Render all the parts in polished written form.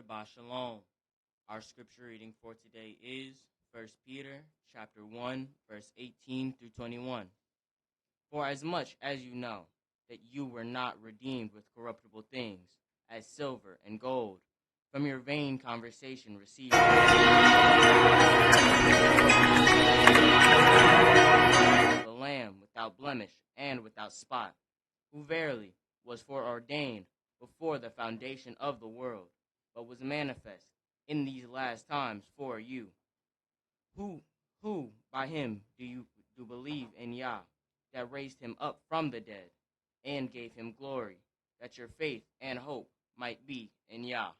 Shabbat Shalom. Our scripture reading for today is 1 Peter chapter 1, verse 18 through 21. For as much as you know that you were not redeemed with corruptible things, as silver and gold, from your vain conversation received the Lamb without blemish and without spot, who verily was foreordained before the foundation of the world, but was manifest in these last times for you, who by him do believe in Yah, that raised him up from the dead, and gave him glory, that your faith and hope might be in Yah.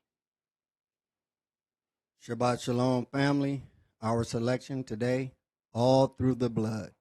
Shabbat Shalom, family. Our selection today, all through the blood.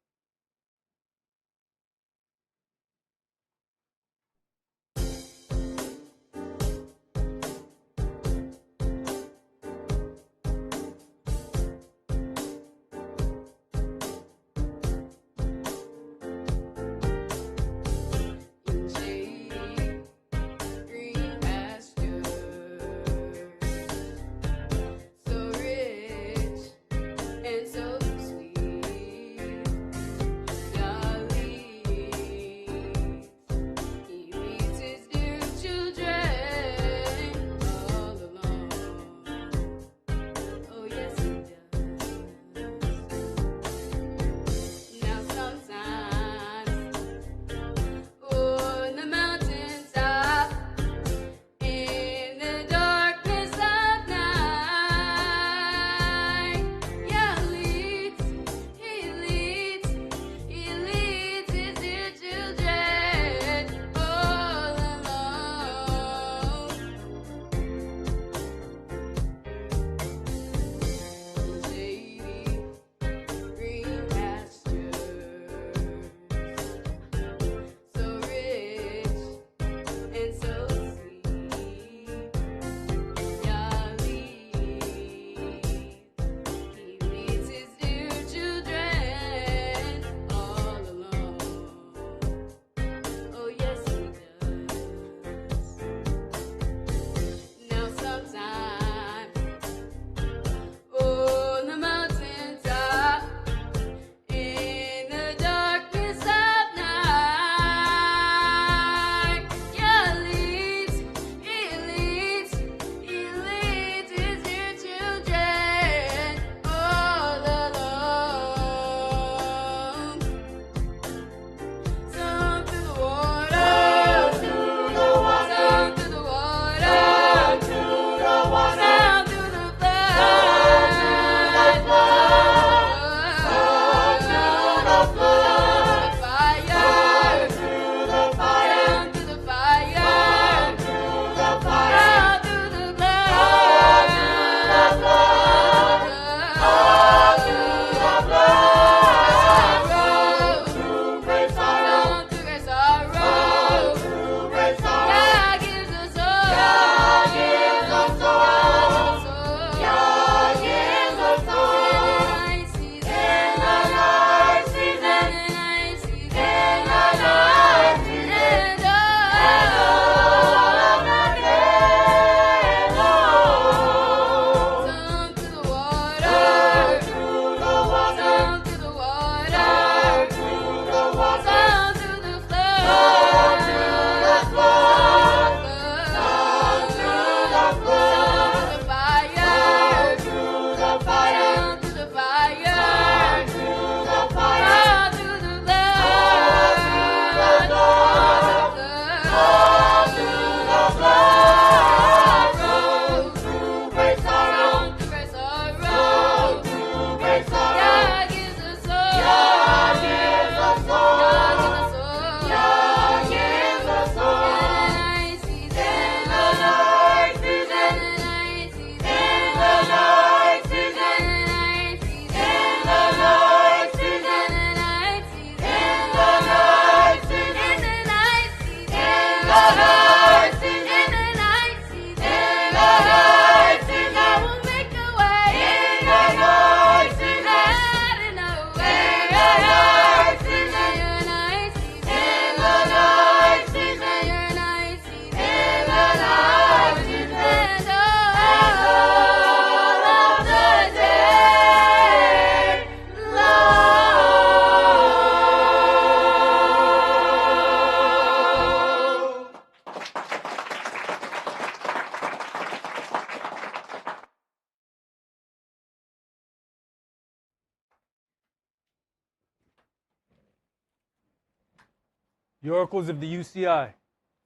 The oracles of the UCI,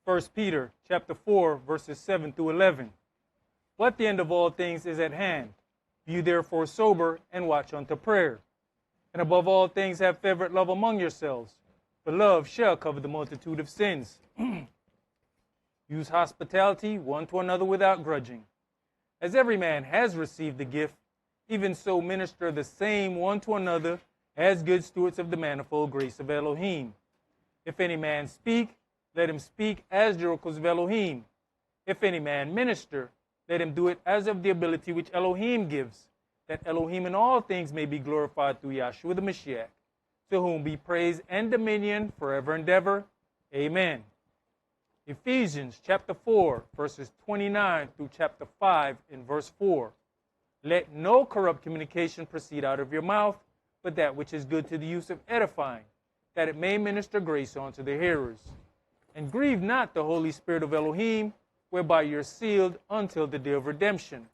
1 Peter chapter 4, verses 7 through 11. But the end of all things is at hand. Be you therefore sober and watch unto prayer. And above all things have fervent love among yourselves, for love shall cover the multitude of sins. Use hospitality one to another without grudging. As every man has received the gift, even so minister the same one to another as good stewards of the manifold grace of Elohim. If any man speak, let him speak as the oracles of Elohim. If any man minister, let him do it as of the ability which Elohim gives, that Elohim in all things may be glorified through Yahshua the Mashiach, to whom be praise and dominion forever and ever. Amen. Ephesians chapter 4, verses 29 through chapter 5 in verse 4. Let no corrupt communication proceed out of your mouth, but that which is good to the use of edifying, that it may minister grace unto the hearers. And grieve not the Holy Spirit of Elohim, whereby you are sealed until the day of redemption.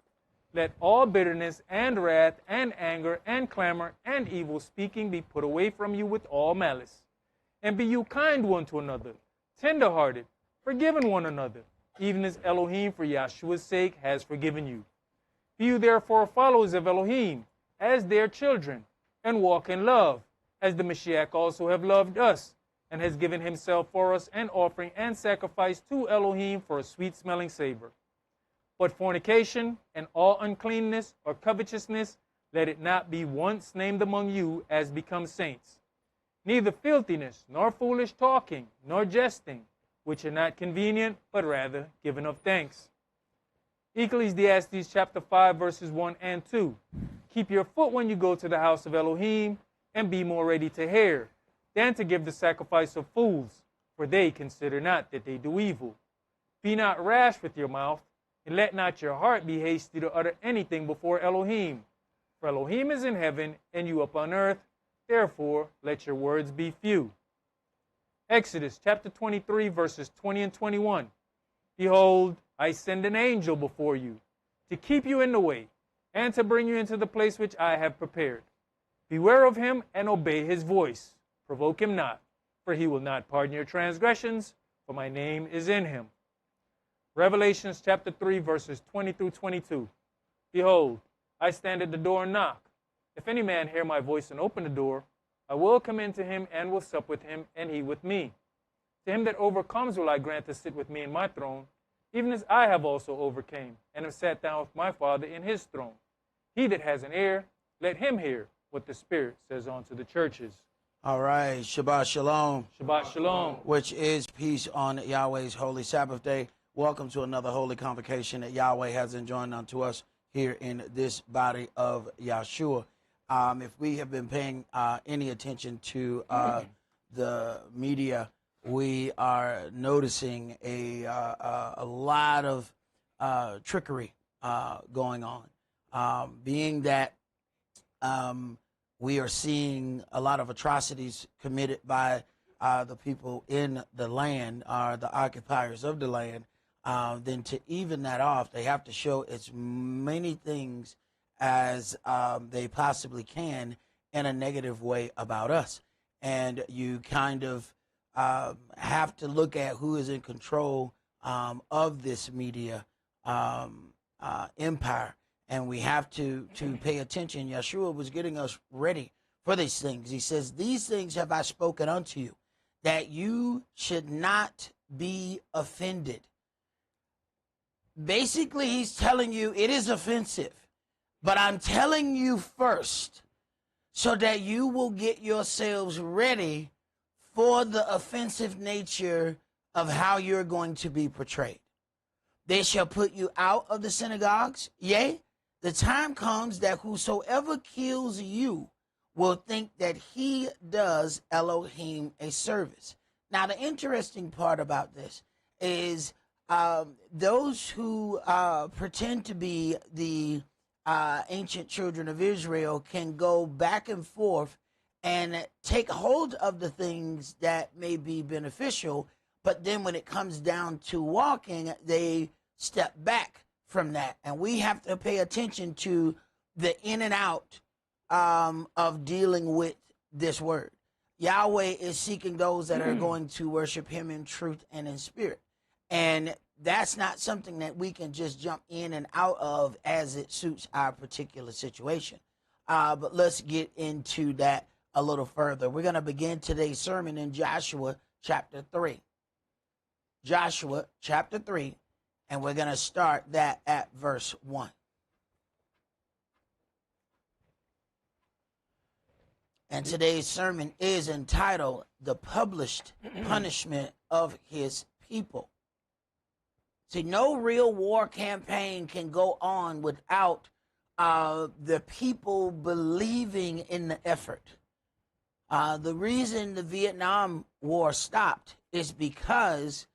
Let all bitterness and wrath and anger and clamor and evil speaking be put away from you with all malice. And be you kind one to another, tender-hearted, forgiving one another, even as Elohim for Yahshua's sake has forgiven you. Be you therefore followers of Elohim, as their children, and walk in love, as the Mashiach also have loved us, and has given himself for us an offering and sacrifice to Elohim for a sweet-smelling savor. But fornication and all uncleanness or covetousness, let it not be once named among you as becomes saints. Neither filthiness, nor foolish talking, nor jesting, which are not convenient, but rather giving of thanks. Ecclesiastes chapter 5, verses 1 and 2. Keep your foot when you go to the house of Elohim, and be more ready to hear than to give the sacrifice of fools, for they consider not that they do evil. Be not rash with your mouth, and let not your heart be hasty to utter anything before Elohim. For Elohim is in heaven, and you upon earth, therefore let your words be few. Exodus chapter 23, verses 20 and 21. Behold, I send an angel before you, to keep you in the way, and to bring you into the place which I have prepared. Beware of him, and obey his voice. Provoke him not, for he will not pardon your transgressions, for my name is in him. Revelations chapter 3, verses 20 through 22. Behold, I stand at the door and knock. If any man hear my voice and open the door, I will come into him and will sup with him, and he with me. To him that overcomes will I grant to sit with me in my throne, even as I have also overcame, and have sat down with my Father in his throne. He that has an ear, let him hear what the Spirit says unto the churches. All right, Shabbat Shalom. Shabbat Shalom. Which is peace on Yahweh's holy Sabbath day. Welcome to another holy convocation that Yahweh has enjoined unto us here in this body of Yahshua. If we have been paying any attention to the media, we are noticing a lot of trickery going on. Being that we are seeing a lot of atrocities committed by the people in the land, the occupiers of the land, then to even that off, they have to show as many things as they possibly can in a negative way about us. And you kind of have to look at who is in control of this media empire. And we have to pay attention. Yeshua was getting us ready for these things. He says, these things have I spoken unto you, that you should not be offended. Basically, he's telling you it is offensive, but I'm telling you first so that you will get yourselves ready for the offensive nature of how you're going to be portrayed. They shall put you out of the synagogues. Yea, the time comes that whosoever kills you will think that he does Elohim a service. Now, the interesting part about this is those who pretend to be the ancient children of Israel can go back and forth and take hold of the things that may be beneficial, but then when it comes down to walking, they step back from that. And we have to pay attention to the in and out of dealing with this word. Yahweh is seeking those that are going to worship him in truth and in spirit. And that's not something that we can just jump in and out of as it suits our particular situation. But let's get into that a little further. We're going to begin today's sermon in Joshua chapter 3. Joshua chapter 3, and we're going to start that at verse 1. And today's sermon is entitled, The Published Punishment of His People. See, no real war campaign can go on without the people believing in the effort. The reason the Vietnam War stopped is because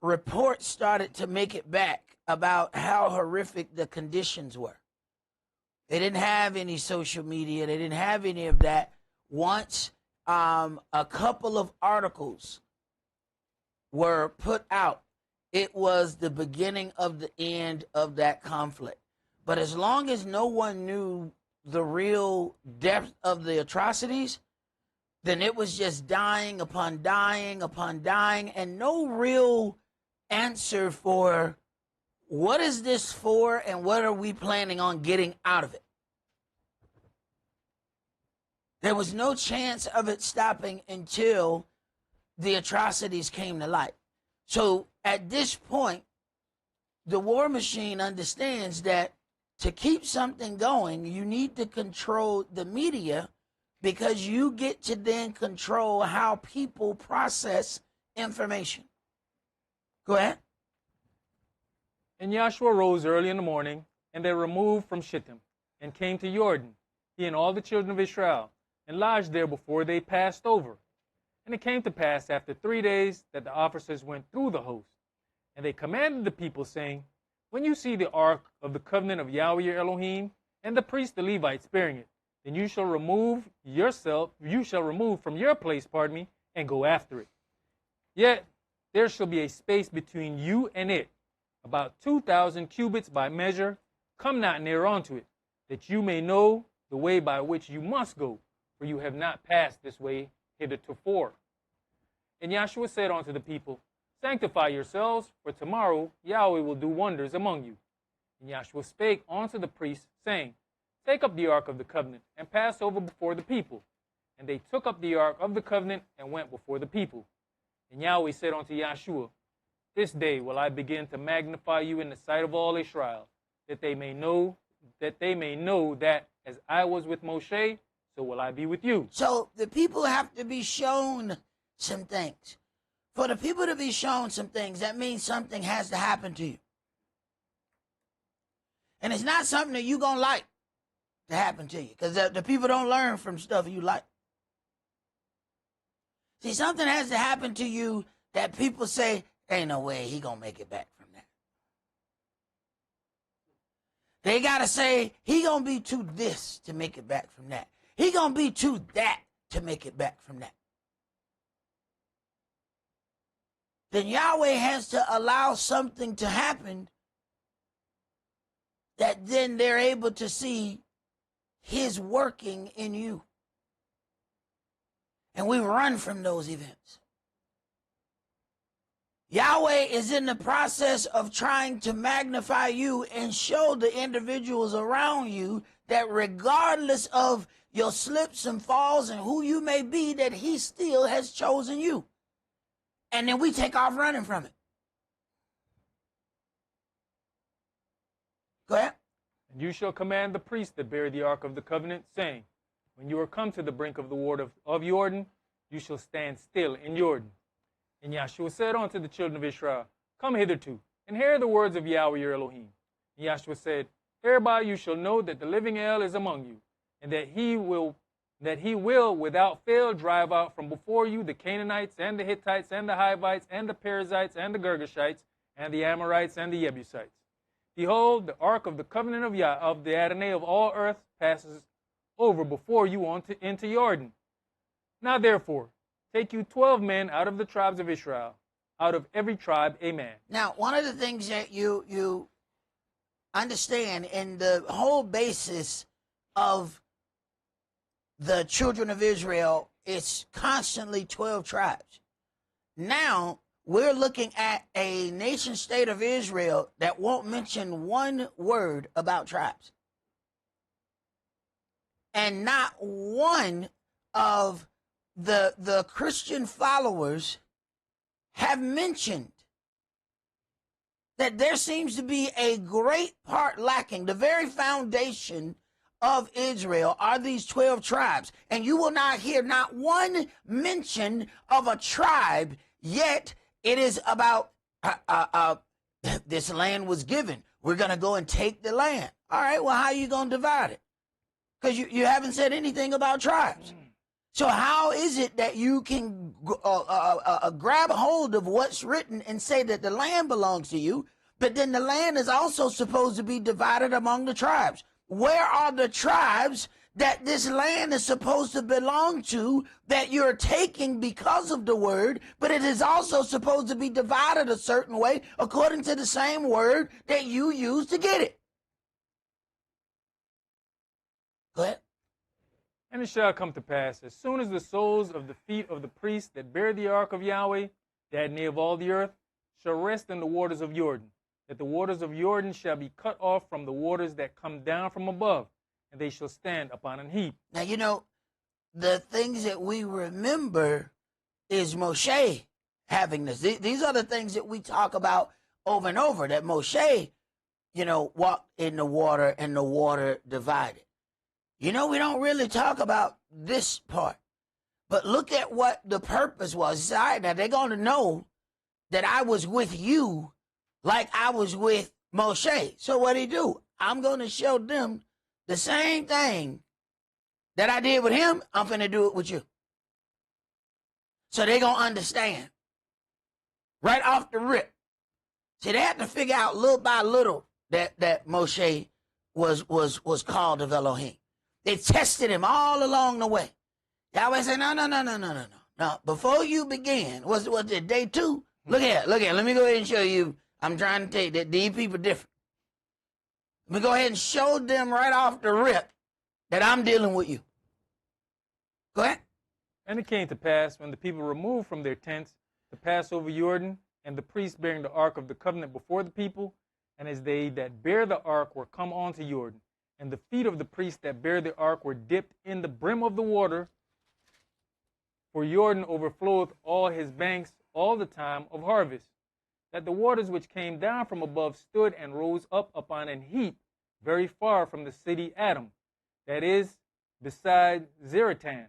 reports started to make it back about how horrific the conditions were. They didn't have any social media. They didn't have any of that. Once a couple of articles were put out, it was the beginning of the end of that conflict. But as long as no one knew the real depth of the atrocities, then it was just dying upon dying upon dying, and no real answer for what is this for and what are we planning on getting out of it. There was no chance of it stopping until the atrocities came to light. So at this point, the war machine understands that to keep something going, you need to control the media, because you get to then control how people process information. Go ahead. And Joshua rose early in the morning, and they removed from Shittim, and came to Jordan, he and all the children of Israel, and lodged there before they passed over. And it came to pass after 3 days that the officers went through the host. And they commanded the people, saying, When you see the ark of the covenant of Yahweh your Elohim, and the priests the Levites bearing it, then you shall remove from your place, and go after it. Yet there shall be a space between you and it, about 2,000 cubits by measure. Come not near unto it, that you may know the way by which you must go, for you have not passed this way hitherto. And Joshua said unto the people, Sanctify yourselves, for tomorrow Yahweh will do wonders among you. And Joshua spake unto the priests, saying, Take up the ark of the covenant, and pass over before the people. And they took up the ark of the covenant, and went before the people. And Yahweh said unto Joshua, This day will I begin to magnify you in the sight of all Israel, that they may know that as I was with Moshe, so will I be with you. So the people have to be shown some things. For the people to be shown some things, that means something has to happen to you. And it's not something that you're going to like to happen to you, because the people don't learn from stuff you like. See, something has to happen to you that people say, ain't no way he going to make it back from that. They got to say, he going to be to this to make it back from that. He going to be to that to make it back from that. Then Yahweh has to allow something to happen that then they're able to see his working in you. And we run from those events. Yahweh is in the process of trying to magnify you and show the individuals around you that regardless of your slips and falls and who you may be, that he still has chosen you. And then we take off running from it. Go ahead. And you shall command the priests that bear the ark of the covenant, saying, When you are come to the brink of the water of Jordan, you shall stand still in Jordan. And Joshua said unto the children of Israel, Come hitherto, and hear the words of Yahweh your Elohim. And Joshua said, Hereby you shall know that the living El is among you, and that he will without fail drive out from before you the Canaanites and the Hittites and the Hivites and the Perizzites and the Girgashites and the Amorites and the Jebusites. Behold, the ark of the covenant of the Adonai of all earth passes over before you into Jordan. Now therefore, take you 12 men out of the tribes of Israel, out of every tribe a man. Now, one of the things that you understand in the whole basis of the children of Israel it's constantly 12 tribes. Now, we're looking at a nation state of Israel that won't mention one word about tribes. And not one of the Christian followers have mentioned that there seems to be a great part lacking. The very foundation of Israel are these 12 tribes. And you will not hear not one mention of a tribe, yet it is about this land was given. We're going to go and take the land. All right, well, how are you going to divide it? Because you haven't said anything about tribes. So how is it that you can grab hold of what's written and say that the land belongs to you, but then the land is also supposed to be divided among the tribes? Where are the tribes that this land is supposed to belong to that you're taking because of the word, but it is also supposed to be divided a certain way according to the same word that you used to get it? Go ahead. And it shall come to pass, as soon as the soles of the feet of the priests that bear the ark of Yahweh, that near of all the earth, shall rest in the waters of Jordan, that the waters of Jordan shall be cut off from the waters that come down from above, and they shall stand upon an heap. Now, you know, the things that we remember is Moshe having this. These are the things that we talk about over and over, that Moshe, walked in the water and the water divided. We don't really talk about this part. But look at what the purpose was. He said, all right, now they're going to know that I was with you like I was with Moshe. So what did he do? I'm going to show them the same thing that I did with him. I'm going to do it with you. So they're going to understand right off the rip. See, they had to figure out little by little that Moshe was called of Elohim. They tested him all along the way. Yahweh said, no. Now, before you begin, was it day 2? Look here. Let me go ahead and show you. I'm trying to take that these people are different. Let me go ahead and show them right off the rip that I'm dealing with you. Go ahead. And it came to pass, when the people removed from their tents to pass over Jordan, and the priests bearing the ark of the covenant before the people, and as they that bear the ark were come on to Jordan, and the feet of the priests that bear the ark were dipped in the brim of the water, for Jordan overfloweth all his banks all the time of harvest, that the waters which came down from above stood and rose up upon an heap very far from the city Adam, that is, beside Zaratan.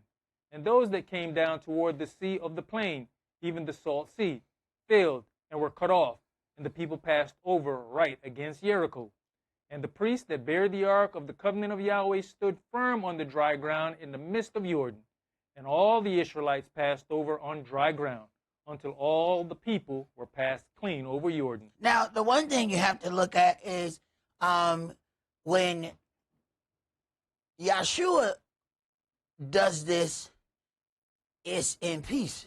And those that came down toward the sea of the plain, even the salt sea, failed and were cut off, and the people passed over right against Jericho. And the priests that bare the ark of the covenant of Yahweh stood firm on the dry ground in the midst of Jordan. And all the Israelites passed over on dry ground, until all the people were passed clean over Jordan. Now, the one thing you have to look at is when Yahshua does this, it's in peace.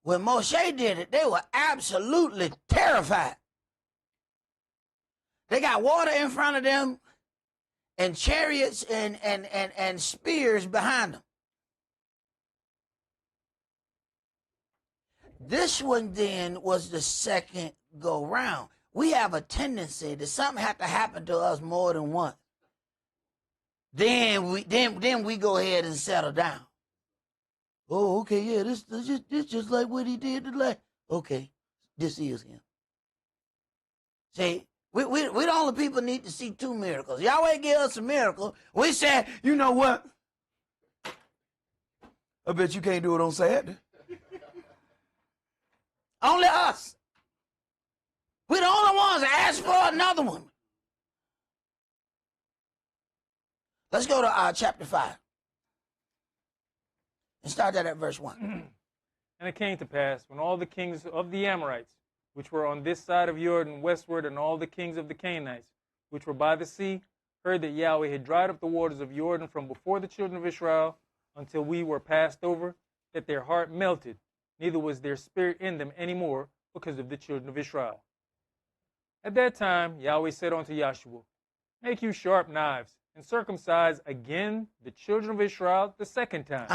When Moshe did it, they were absolutely terrified. They got water in front of them and chariots and spears behind them. This one then was the second go round. We have a tendency that something had to happen to us more than once. Then we go ahead and settle down. Oh, okay, yeah, this just like what he did today. Okay, this is him. See, we the only people need to see 2 miracles. Yahweh gave us a miracle. We said, you know what? I bet you can't do it on Saturday. Only us. We're the only ones that asked for another one. Let's go to chapter 5. And start that at verse 1. And it came to pass, when all the kings of the Amorites, which were on this side of Jordan westward, and all the kings of the Canaanites, which were by the sea, heard that Yahweh had dried up the waters of Jordan from before the children of Israel, until we were passed over, that their heart melted, neither was their spirit in them any more, because of the children of Israel. At that time Yahweh said unto Joshua, Make you sharp knives, and circumcise again the children of Israel the second time.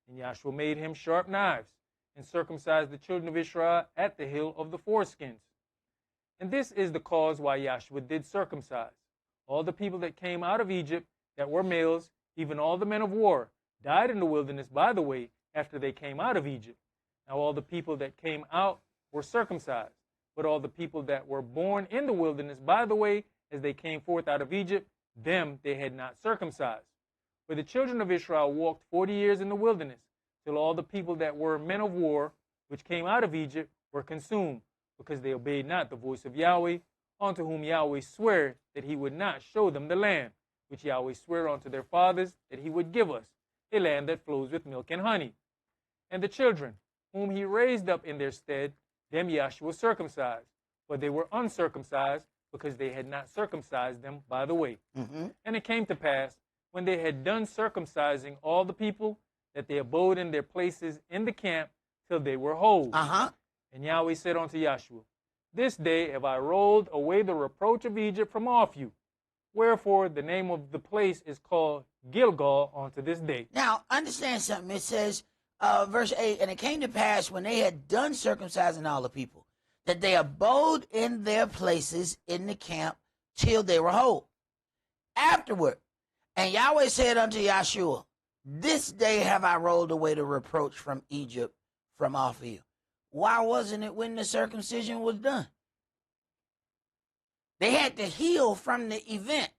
And Yahshua made him sharp knives, and circumcised the children of Israel at the hill of the foreskins. And this is the cause why Yahshua did circumcise. All the people that came out of Egypt that were males, even all the men of war, died in the wilderness by the way after they came out of Egypt. Now all the people that came out were circumcised, but all the people that were born in the wilderness by the way as they came forth out of Egypt, them they had not circumcised. For the children of Israel walked 40 years in the wilderness, till all the people that were men of war, which came out of Egypt, were consumed, because they obeyed not the voice of Yahweh, unto whom Yahweh sware that he would not show them the land, which Yahweh sware unto their fathers that he would give us, a land that flows with milk and honey. And the children, whom he raised up in their stead, them Yahshua circumcised, for they were uncircumcised, because they had not circumcised them by the way. And it came to pass, when they had done circumcising all the people, that they abode in their places in the camp till they were whole. And Yahweh said unto Yahshua, This day have I rolled away the reproach of Egypt from off you. Wherefore the name of the place is called Gilgal unto this day. Now, understand something. It says, verse 8, and it came to pass when they had done circumcising all the people, that they abode in their places in the camp till they were whole. Afterward, and Yahweh said unto Yahshua, This day have I rolled away the reproach from Egypt from off you. Why wasn't it when the circumcision was done? They had to heal from the event.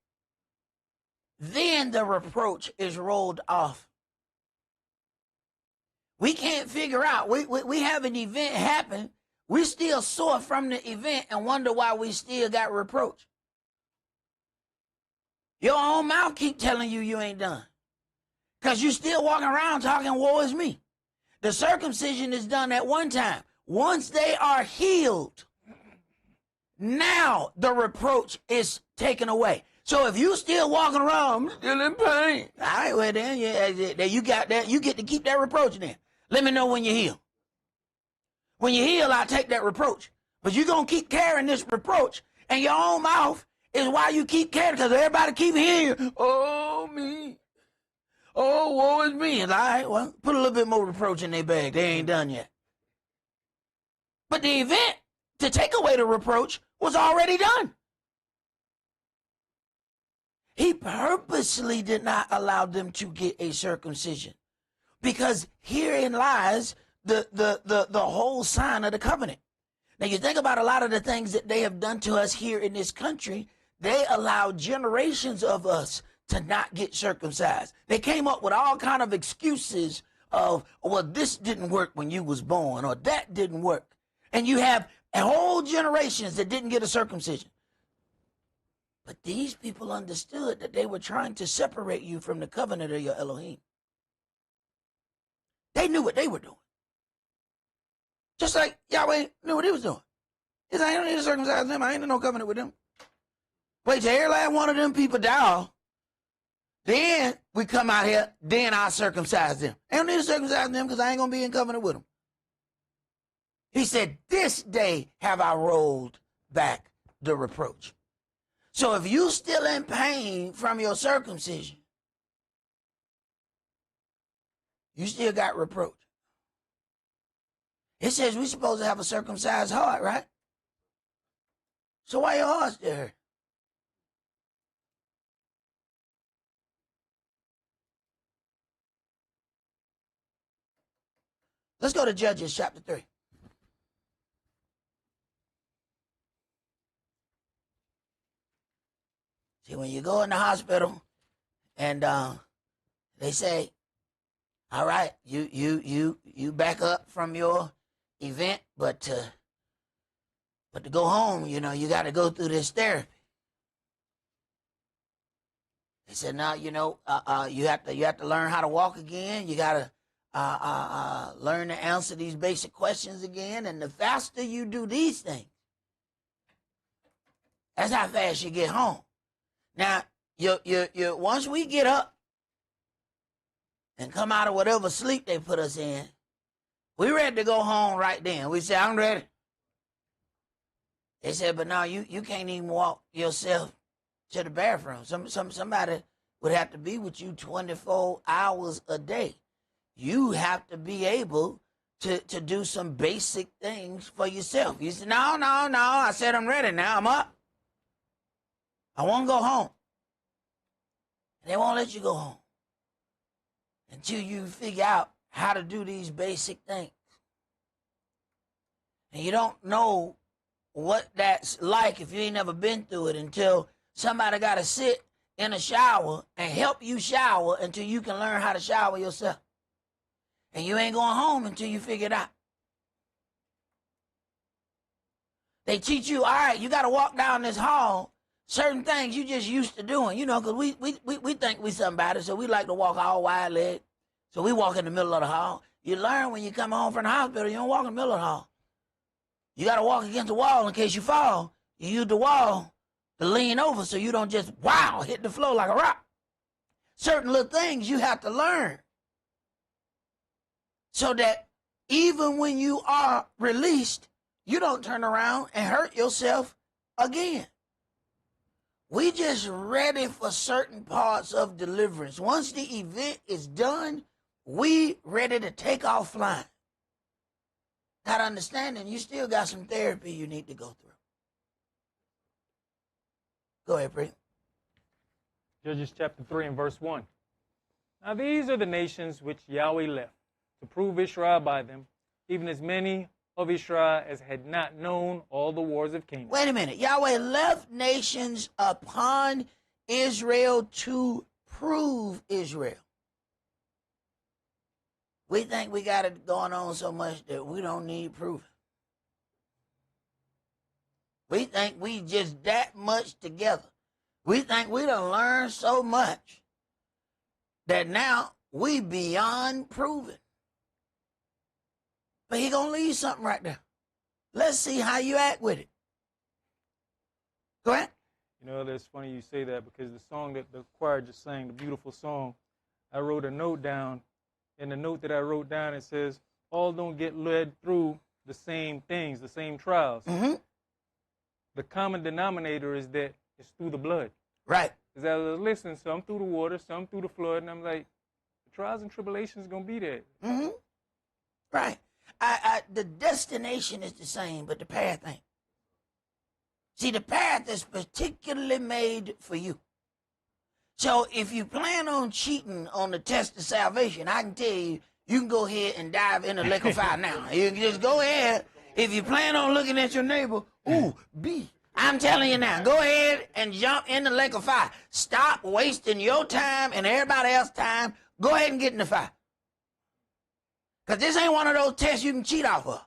Then the reproach is rolled off. We can't figure out. We have an event happen. We still sore from the event and wonder why we still got reproach. Your own mouth keep telling you you ain't done. Because you still walking around talking, woe is me. The circumcision is done at one time. Once they are healed, now the reproach is taken away. So if you still walking around, I'm still in pain. All right, well then, you got that. You get to keep that reproach then. Let me know when you heal. When you heal, I'll take that reproach. But you're going to keep carrying this reproach, and your own mouth is why you keep carrying, because everybody keep hearing you. Oh, me. Oh, woe is me. And all right, well, put a little bit more reproach in their bag. They ain't done yet. But the event to take away the reproach was already done. He purposely did not allow them to get a circumcision, because herein lies the whole sign of the covenant. Now you think about a lot of the things that they have done to us here in this country. They allowed generations of us to not get circumcised. They came up with all kind of excuses of, well, this didn't work when you was born, or that didn't work. And you have whole generations that didn't get a circumcision. But these people understood that they were trying to separate you from the covenant of your Elohim. They knew what they were doing. Just like Yahweh knew what he was doing. He said, I don't need to circumcise them. I ain't in no covenant with them. Wait till every last one of them people die. Then we come out here, then I circumcise them. I don't need to circumcise them because I ain't going to be in covenant with them. He said, this day have I rolled back the reproach. So if you still in pain from your circumcision, you still got reproach. It says we're supposed to have a circumcised heart, right? So why your heart still hurt? Let's go to Judges chapter 3. See, when you go in the hospital and they say, all right, you back up from your event, but to go home, you got to go through this therapy. They said, now, you have to learn how to walk again. You got to learn to answer these basic questions again. And the faster you do these things, that's how fast you get home. Now, once we get up and come out of whatever sleep they put us in, we ready to go home right then. We say, I'm ready. They said, but no, you can't even walk yourself to the bathroom. Somebody would have to be with you 24 hours a day. You have to be able to do some basic things for yourself. You say, no. I said I'm ready now. I'm up. I want to go home. And they won't let you go home until you figure out how to do these basic things. And you don't know what that's like if you ain't never been through it until somebody got to sit in a shower and help you shower until you can learn how to shower yourself. And you ain't going home until you figure it out. They teach you, all right, you got to walk down this hall. Certain things you just used to doing, because we think we somebody, so we like to walk all wide leg. So we walk in the middle of the hall. You learn when you come home from the hospital, you don't walk in the middle of the hall. You got to walk against the wall in case you fall. You use the wall to lean over so you don't just, hit the floor like a rock. Certain little things you have to learn so that even when you are released, you don't turn around and hurt yourself again. We just ready for certain parts of deliverance. Once the event is done, we ready to take off flying. Not understanding, you still got some therapy you need to go through. Go ahead, Pre. Judges chapter 3 and verse 1. Now these are the nations which Yahweh left to prove Israel by them, even as many of Israel as had not known all the wars of Canaan. Wait a minute. Yahweh left nations upon Israel to prove Israel. We think we got it going on so much that we don't need proving. We think we just that much together. We think we done learned so much that now we beyond proving. But he gonna leave something right there. Let's see how you act with it. Go ahead. That's funny you say that because the song that the choir just sang, the beautiful song, I wrote a note down. In the note that I wrote down, it says, all don't get led through the same things, the same trials. Mm-hmm. The common denominator is that it's through the blood. Right. Because I was listening, some through the water, some through the flood, and I'm like, the trials and tribulations are going to be there. Mm-hmm. Right. The destination is the same, but the path ain't. See, the path is particularly made for you. So if you plan on cheating on the test of salvation, I can tell you, you can go ahead and dive in the lake of fire now. You can just go ahead. If you plan on looking at your neighbor, I'm telling you now, go ahead and jump in the lake of fire. Stop wasting your time and everybody else's time. Go ahead and get in the fire. Because this ain't one of those tests you can cheat off of.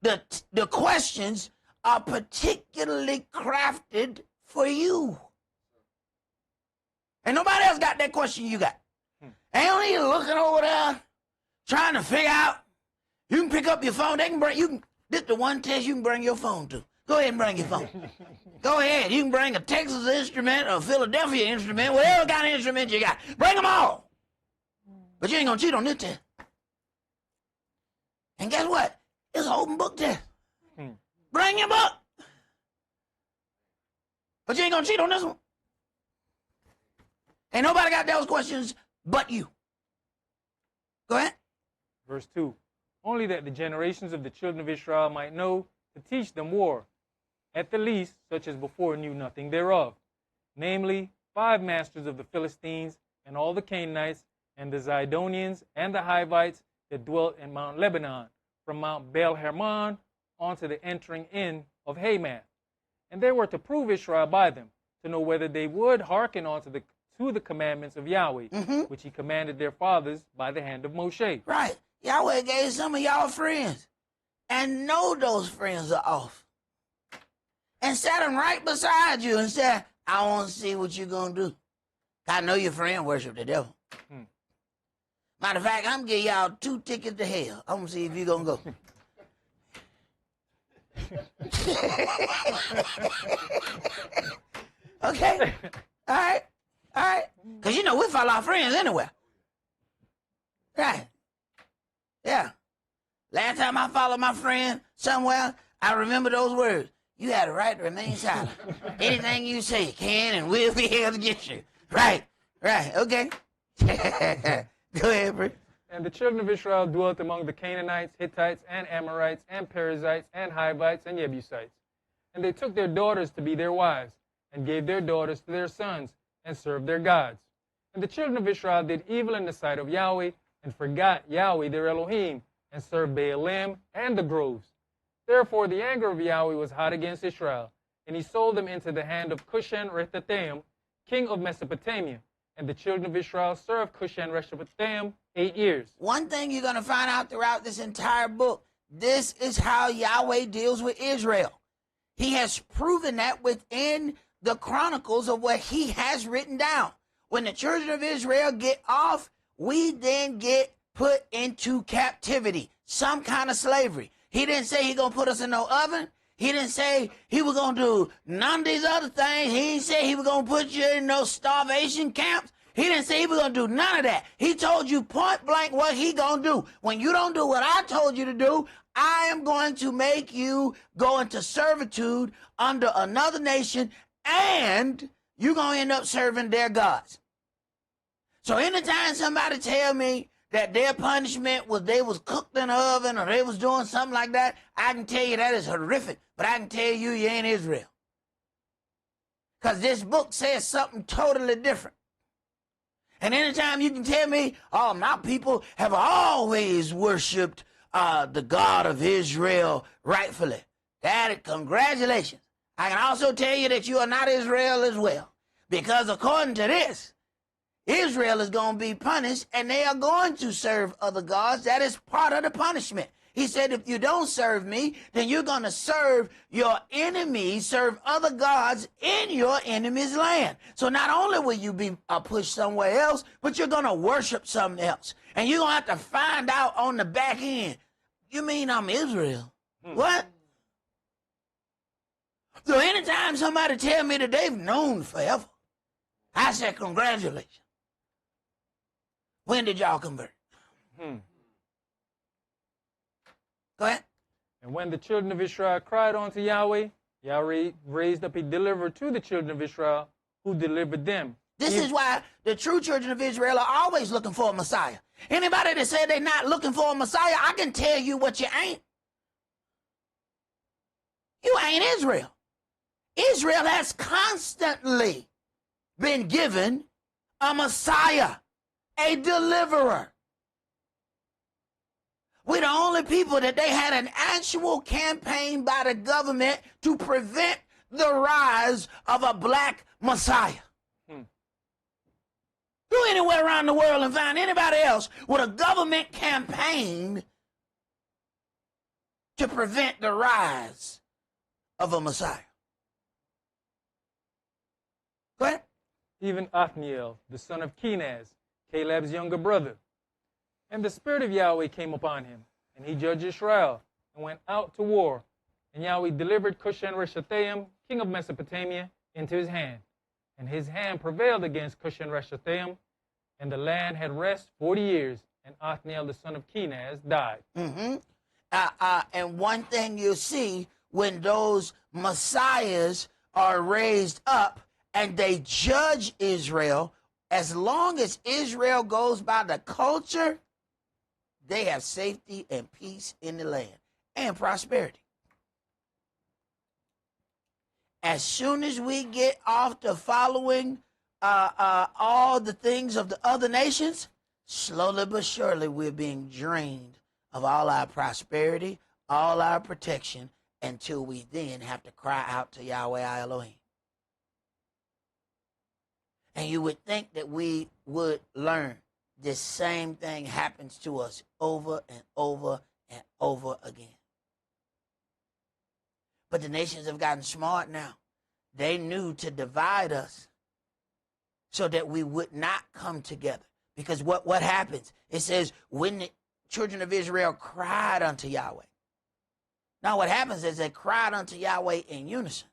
The questions are particularly crafted for you. And nobody else got that question you got. Ain't no need looking over there, trying to figure out. You can pick up your phone. This the one test you can bring your phone to. Go ahead and bring your phone. Go ahead. You can bring a Texas instrument or a Philadelphia instrument, whatever kind of instrument you got. Bring them all. But you ain't going to cheat on this test. And guess what? It's an open book test. Bring your book. But you ain't going to cheat on this one. Ain't nobody got those questions but you. Go ahead. Verse 2. Only that the generations of the children of Israel might know to teach them war, at the least, such as before knew nothing thereof, namely 5 masters of the Philistines and all the Canaanites and the Zidonians and the Hivites that dwelt in Mount Lebanon, from Mount Baal Hermon unto the entering in of Hamath. And they were to prove Israel by them, to know whether they would hearken unto the commandments of Yahweh, which he commanded their fathers by the hand of Moshe. Right. Yahweh gave some of y'all friends, and know those friends are off. And sat them right beside you and said, I want to see what you're going to do. I know your friend worship the devil. Matter of fact, I'm going to give y'all 2 tickets to hell. I'm going to see if you're going to go. Okay? All right? All right? Because, we follow our friends anywhere. Right. Yeah. Last time I followed my friend somewhere, I remember those words. You have the right to remain silent. Anything you say can and will be held against you. Right, okay. Go ahead, Bree. And the children of Israel dwelt among the Canaanites, Hittites, and Amorites, and Perizzites, and Hivites, and Jebusites. And they took their daughters to be their wives, and gave their daughters to their sons, and served their gods. And the children of Israel did evil in the sight of Yahweh, and forgot Yahweh their Elohim, and served Baalim and the groves. Therefore the anger of Yahweh was hot against Israel, and he sold them into the hand of Cushan-Rishathaim, king of Mesopotamia. And the children of Israel served Cushan-Rishathaim 8 years. One thing you're going to find out throughout this entire book, this is how Yahweh deals with Israel. He has proven that within the chronicles of what he has written down. When the children of Israel get off, we then get put into captivity, some kind of slavery. He didn't say he going to put us in no oven. He didn't say he was going to do none of these other things. He didn't say he was going to put you in no starvation camps. He didn't say he was going to do none of that. He told you point blank what he going to do. When you don't do what I told you to do, I am going to make you go into servitude under another nation, and you're going to end up serving their gods. So anytime somebody tell me that their punishment was they was cooked in the oven or they was doing something like that, I can tell you that is horrific. But I can tell you ain't Israel. Because this book says something totally different. And anytime you can tell me, oh, my people have always worshipped the God of Israel rightfully, congratulations. I can also tell you that you are not Israel as well. Because according to this, Israel is going to be punished, and they are going to serve other gods. That is part of the punishment. He said, if you don't serve me, then you're going to serve your enemies, serve other gods in your enemy's land. So not only will you be pushed somewhere else, but you're going to worship something else. And you're going to have to find out on the back end, you mean I'm Israel? What? So anytime somebody tell me that they've known forever, I said, congratulations. When did y'all convert? Go ahead. And when the children of Israel cried unto Yahweh, Yahweh raised up a deliverer to the children of Israel, who delivered them. This is why the true children of Israel are always looking for a Messiah. Anybody that said they're not looking for a Messiah, I can tell you what you ain't. You ain't Israel. Israel has constantly been given a Messiah, a deliverer. We're the only people that they had an actual campaign by the government to prevent the rise of a black Messiah. Go anywhere around the world and find anybody else with a government campaign to prevent the rise of a Messiah. Go ahead. Even Othniel, the son of Kenaz, Caleb's younger brother. And the Spirit of Yahweh came upon him, and he judged Israel, and went out to war. And Yahweh delivered Cushan-Rishathaim, king of Mesopotamia, into his hand. And his hand prevailed against Cushan-Rishathaim, and the land had rest 40 years, and Othniel, the son of Kenaz, died. And one thing you see, when those messiahs are raised up and they judge Israel, as long as Israel goes by the culture, they have safety and peace in the land and prosperity. As soon as we get off to following all the things of the other nations, slowly but surely we're being drained of all our prosperity, all our protection, until we then have to cry out to Yahweh our Elohim. And you would think that we would learn. This same thing happens to us over and over and over again. But the nations have gotten smart now. They knew to divide us so that we would not come together. Because what happens? It says, when the children of Israel cried unto Yahweh. Now what happens is they cried unto Yahweh in unison.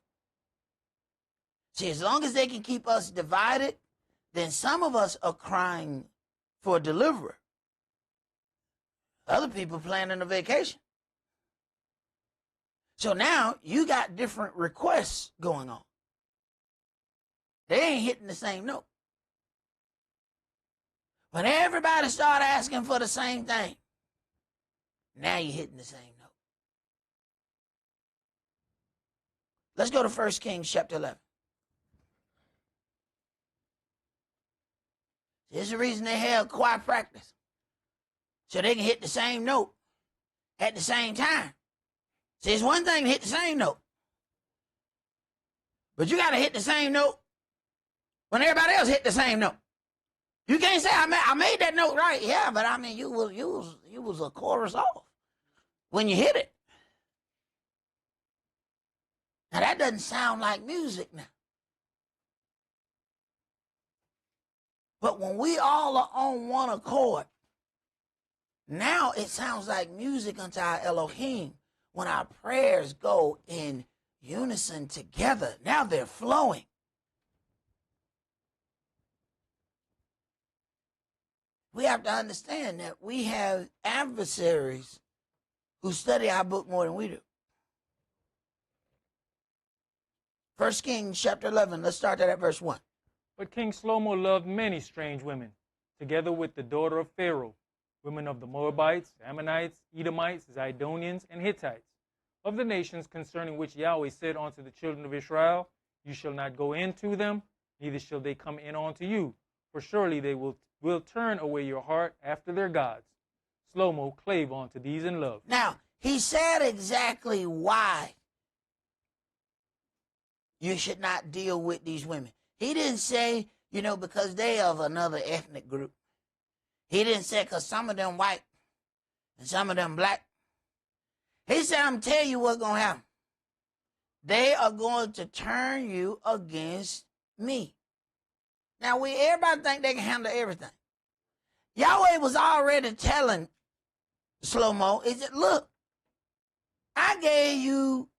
See, as long as they can keep us divided, then some of us are crying for a deliverer. Other people planning a vacation. So now you got different requests going on. They ain't hitting the same note. When everybody start asking for the same thing, now you're hitting the same note. Let's go to 1 Kings chapter 11. There's the reason they held choir practice. So they can hit the same note at the same time. See, it's one thing to hit the same note. But you got to hit the same note when everybody else hit the same note. You can't say, I made that note right. Yeah, but I mean, you was a chorus off when you hit it. Now, that doesn't sound like music now. But when we all are on one accord, now it sounds like music unto our Elohim. When our prayers go in unison together, now they're flowing. We have to understand that we have adversaries who study our book more than we do. 1 Kings chapter 11, let's start that at verse 1. But King Shlomo loved many strange women, together with the daughter of Pharaoh, women of the Moabites, Ammonites, Edomites, Zidonians, and Hittites, of the nations concerning which Yahweh said unto the children of Israel, You shall not go into them, neither shall they come in unto you, for surely they will turn away your heart after their gods. Shlomo clave unto these in love. Now, he said exactly why you should not deal with these women. He didn't say, because they of another ethnic group. He didn't say because some of them white and some of them black. He said, I'm telling you what's going to happen. They are going to turn you against me. Now, everybody think they can handle everything. Yahweh was already telling Shlomo, he said, look, I gave you,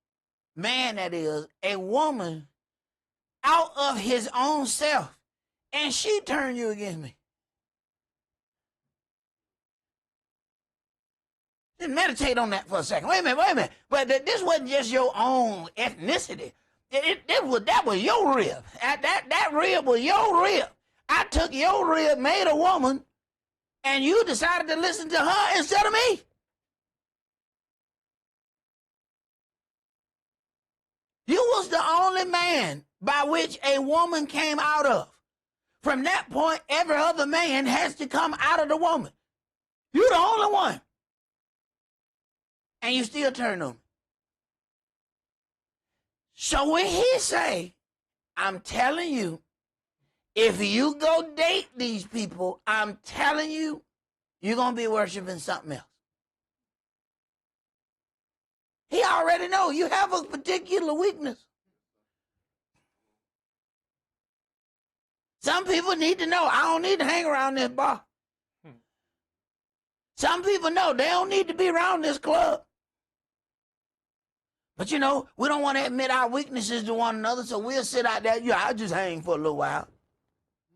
man that is, a woman out of his own self, and she turned you against me. Just meditate on that for a second. Wait a minute. But this wasn't just your own ethnicity. That was your rib. That rib was your rib. I took your rib, made a woman, and you decided to listen to her instead of me. You was the only man by which a woman came out of. From that point, every other man has to come out of the woman. You're the only one. And you still turn on me. So when he say, I'm telling you, if you go date these people, I'm telling you, you're going to be worshiping something else. He already knows you have a particular weakness. Some people need to know, I don't need to hang around this bar. Some people know they don't need to be around this club. But we don't want to admit our weaknesses to one another, so we'll sit out there. I'll just hang for a little while.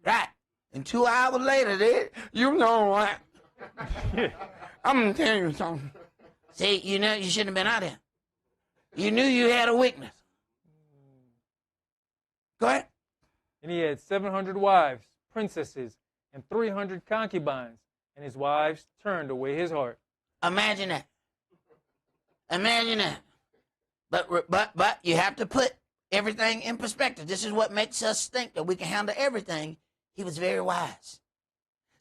Right. And 2 hours later, you know what? I'm going to tell you something. See, you shouldn't have been out there. You knew you had a weakness. Go ahead. And he had 700 wives, princesses, and 300 concubines, and his wives turned away his heart. Imagine that. Imagine that. But you have to put everything in perspective. This is what makes us think that we can handle everything. He was very wise.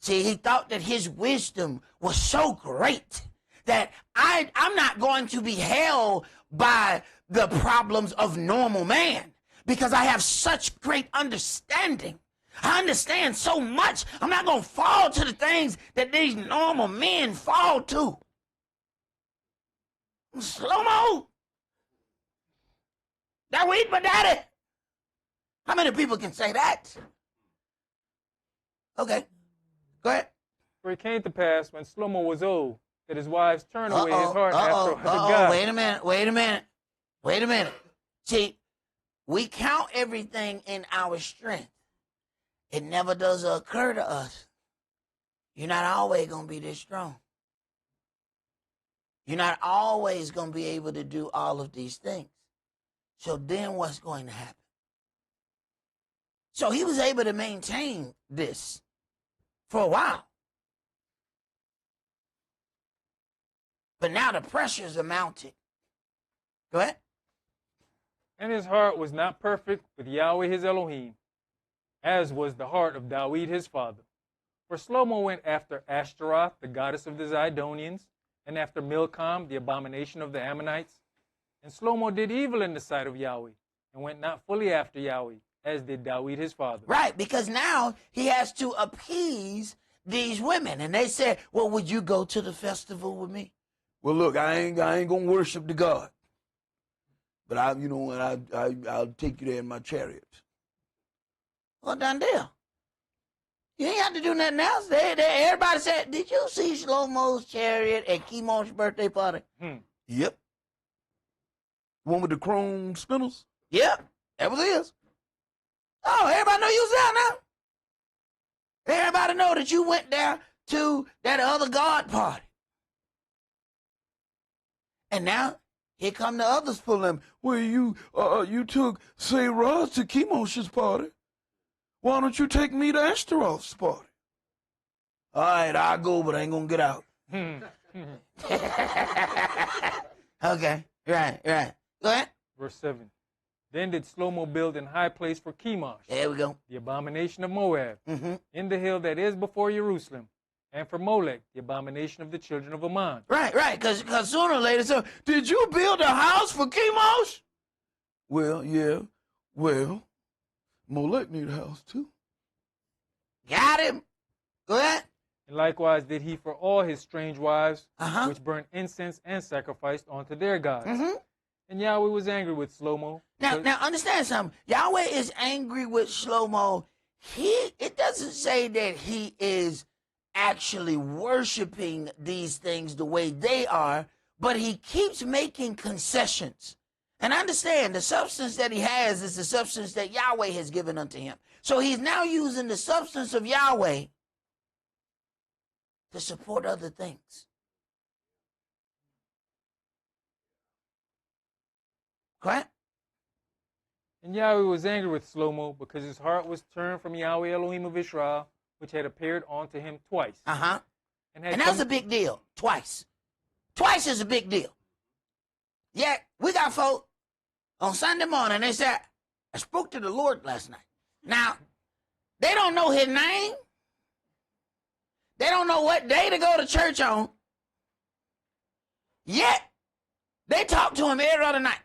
See, he thought that his wisdom was so great that I'm not going to be held by the problems of normal man because I have such great understanding. I understand so much. I'm not going to fall to the things that these normal men fall to. Slow-mo. That we eat my daddy. How many people can say that? Okay. Go ahead. For it came to pass when Shlomo was old that his wives turned away his heart after God. Wait a minute. See, we count everything in our strength. It never does occur to us. You're not always going to be this strong. You're not always going to be able to do all of these things. So then what's going to happen? So he was able to maintain this for a while. But now the pressures are mounting. Go ahead. And his heart was not perfect with Yahweh his Elohim, as was the heart of Dawid his father. For Shlomo went after Ashtaroth, the goddess of the Zidonians, and after Milcom, the abomination of the Ammonites. And Shlomo did evil in the sight of Yahweh, and went not fully after Yahweh, as did Dawid his father. Right, because now he has to appease these women. And they said, well, would you go to the festival with me? Well, look, I ain't gonna worship the God. But I'll take you there in my chariot. Well, done deal. You ain't have to do nothing else. Everybody said, did you see Shlomo's chariot at Chemosh's birthday party? Yep. The one with the chrome spinners? Yep, that was his. Oh, everybody know you was there now. Everybody know that you went there to that other God party. And now, here come the others pulling them. Well, you took Sarah to Chemosh's party. Why don't you take me to Ashtaroth's party? All right, I'll go, but I ain't gonna get out. Okay, right. Go ahead. Verse 7. Then did Shlomo build an high place for Chemosh, There we go. the abomination of Moab, in the hill that is before Jerusalem, and for Molech, the abomination of the children of Ammon. Right, because sooner or later, so, did you build a house for Chemosh? Well, yeah. Well, Molech need a house too. Got him. Go ahead. And likewise did he for all his strange wives, Uh-huh. which burned incense and sacrificed unto their gods. And Yahweh was angry with Shlomo. Now understand something. Yahweh is angry with Shlomo. It doesn't say that he is actually worshiping these things the way they are, but he keeps making concessions. And understand, the substance that he has is the substance that Yahweh has given unto him. So he's now using the substance of Yahweh to support other things. Correct? And Yahweh was angry with Shlomo because his heart was turned from Yahweh Elohim of Israel, which had appeared unto him twice. And that's a big deal. Twice. Twice is a big deal. Yeah, we got folk on Sunday morning, they said, I spoke to the Lord last night. Now, they don't know his name. They don't know what day to go to church on. Yet, they talk to him every other night.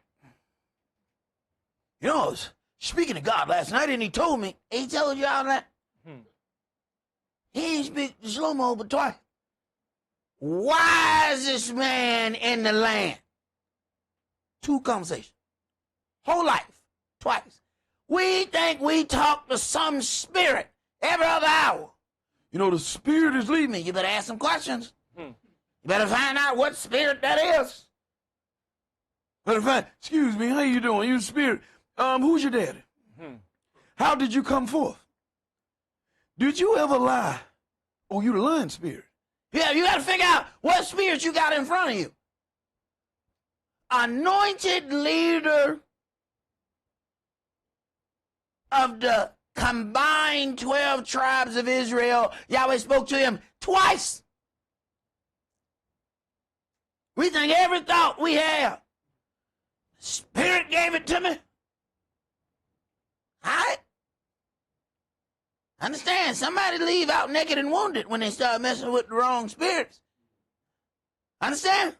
You know, I was speaking to God last night, and he told me. He told you all that? He didn't speak to Shlomo but twice. Wisest man in the land. 2 conversations. Whole life. Twice. We think we talk to some spirit every other hour. You know, the spirit is leading me. You better ask some questions. You better find out what spirit that is. Better find, excuse me, how you doing? You spirit. Who's your daddy? How did you come forth? Did you ever lie? Oh, you the lying spirit. Yeah, you got to figure out what spirit you got in front of you. Anointed leader of the combined 12 tribes of Israel. Yahweh spoke to him twice. We think every thought we have, Spirit gave it to me. All right? Understand, somebody leave out naked and wounded when they start messing with the wrong spirits. Understand?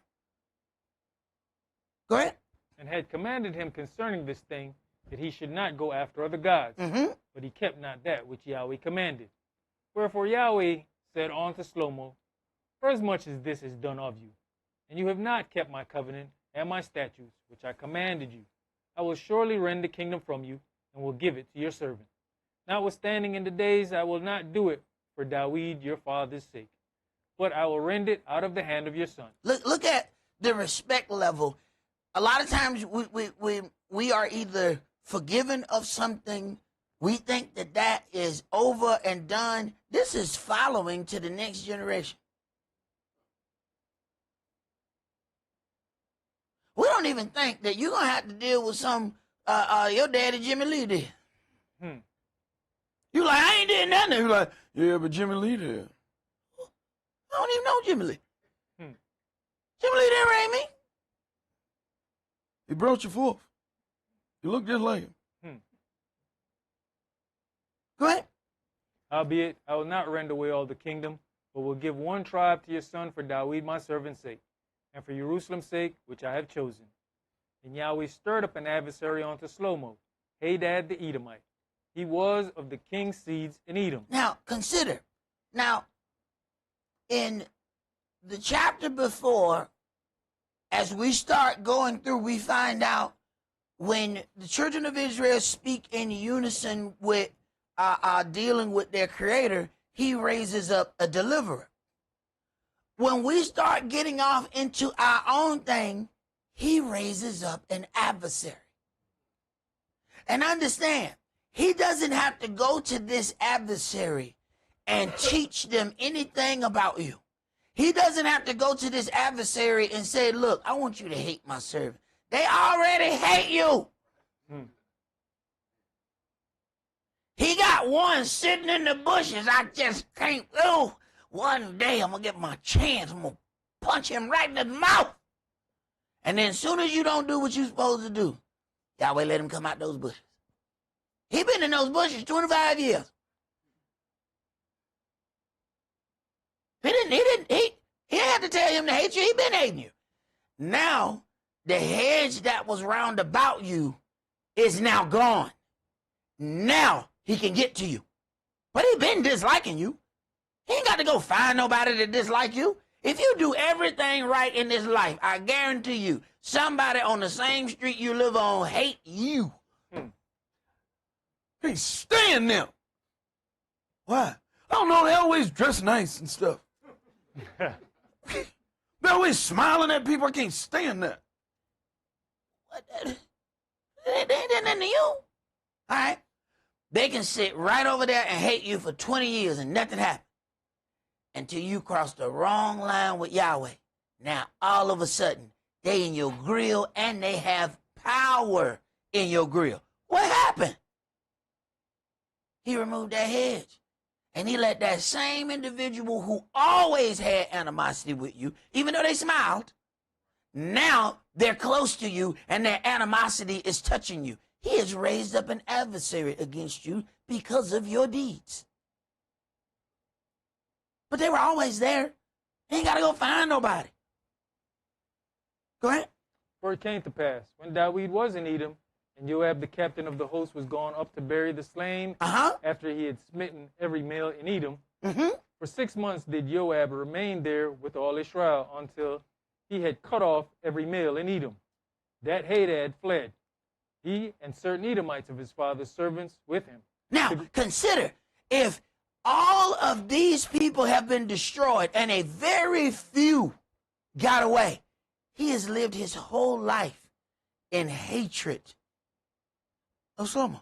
Go ahead. And had commanded him concerning this thing, that he should not go after other gods. But he kept not that which Yahweh commanded. Wherefore Yahweh said unto Shlomo, Forasmuch as this is done of you, and you have not kept my covenant and my statutes, which I commanded you, I will surely rend the kingdom from you, and will give it to your servant. Notwithstanding in the days I will not do it for Dawid your father's sake, but I will rend it out of the hand of your son. Look at the respect level. A lot of times we are either forgiven of something, we think that is over and done. This is following to the next generation. We don't even think that you're going to have to deal with some, your daddy Jimmy Lee did. You like, I ain't did nothing. You're like, yeah, but Jimmy Lee did. I don't even know Jimmy Lee. Jimmy Lee didn't raise me. He brought you forth. You look just like him. Go ahead. Howbeit, I will not rend away all the kingdom, but will give one tribe to your son for David my servant's sake, and for Jerusalem's sake, which I have chosen. And Yahweh stirred up an adversary unto Shlomo, Hadad the Edomite. He was of the king's seeds in Edom. Now, consider. Now, in the chapter before, as we start going through, we find out when the children of Israel speak in unison with dealing with their creator, he raises up a deliverer. When we start getting off into our own thing, he raises up an adversary. And understand, he doesn't have to go to this adversary and teach them anything about you. He doesn't have to go to this adversary and say, look, I want you to hate my servant. They already hate you. He got one sitting in the bushes. I just can't. Oh, one day I'm going to get my chance. I'm going to punch him right in the mouth. And then as soon as you don't do what you're supposed to do, Yahweh let him come out those bushes. He been in those bushes 25 years. He didn't have to tell him to hate you. He been hating you. Now, the hedge that was round about you is now gone. Now he can get to you. But he been disliking you. He ain't got to go find nobody to dislike you. If you do everything right in this life, I guarantee you, somebody on the same street you live on hate you. Can't stand them. Why? I don't know, they always dress nice and stuff. They're always smiling at people. I can't stand that. What? They ain't done nothing to you. All right? They can sit right over there and hate you for 20 years and nothing happened until you cross the wrong line with Yahweh. Now, all of a sudden, they in your grill and they have power in your grill. What happened? He removed that hedge. And he let that same individual who always had animosity with you, even though they smiled, now they're close to you and their animosity is touching you. He has raised up an adversary against you because of your deeds. But they were always there. He ain't got to go find nobody. Go ahead. For it came to pass, when David was in Edom, and Joab, the captain of the host, was gone up to bury the slain after he had smitten every male in Edom. For 6 months did Joab remain there with all Israel until he had cut off every male in Edom. That Hadad fled, he and certain Edomites of his father's servants with him. Now, consider, if all of these people have been destroyed and a very few got away, he has lived his whole life in hatred of Shlomo.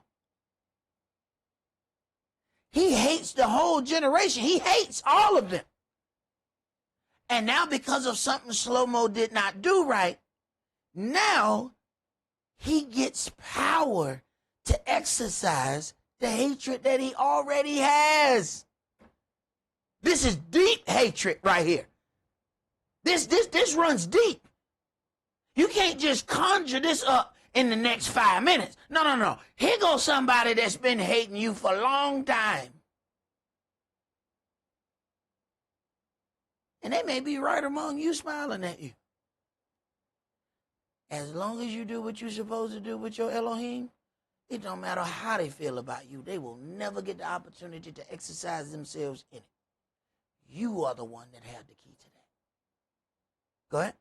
He hates the whole generation. He hates all of them. And now because of something Shlomo did not do right, now he gets power to exercise the hatred that he already has. This is deep hatred right here. This runs deep. You can't just conjure this up in the next 5 minutes. No. Here goes somebody that's been hating you for a long time. And they may be right among you smiling at you. As long as you do what you're supposed to do with your Elohim, it don't matter how they feel about you. They will never get the opportunity to exercise themselves in it. You are the one that had the key to that. Go ahead.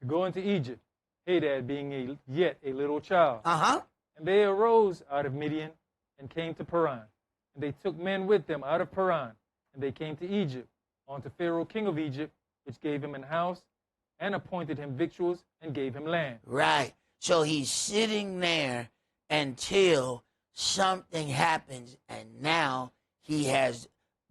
To go into Egypt, Hadad being yet a little child. And they arose out of Midian and came to Paran. And they took men with them out of Paran, and they came to Egypt, unto Pharaoh king of Egypt, which gave him an house, and appointed him victuals, and gave him land. Right. So he's sitting there until something happens, and now he has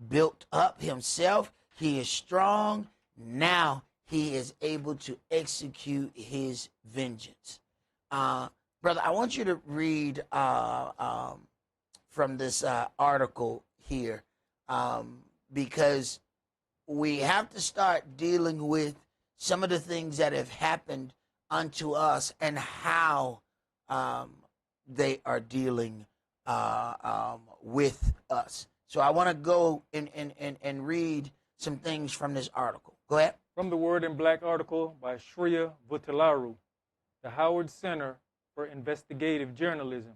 built up himself. He is strong. Now he is able to execute his vengeance. Brother, I want you to read from this article here, because we have to start dealing with some of the things that have happened unto us and how they are dealing with us. So I want to go and read some things from this article. Go ahead. From the Word in Black article by Shreya Vutalaru, the Howard Center for Investigative Journalism.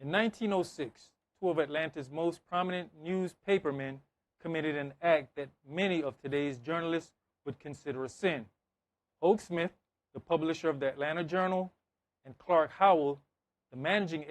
In 1906, two of Atlanta's most prominent newspapermen committed an act that many of today's journalists would consider a sin. Oak Smith, the publisher of the Atlanta Journal, and Clark Howell, the managing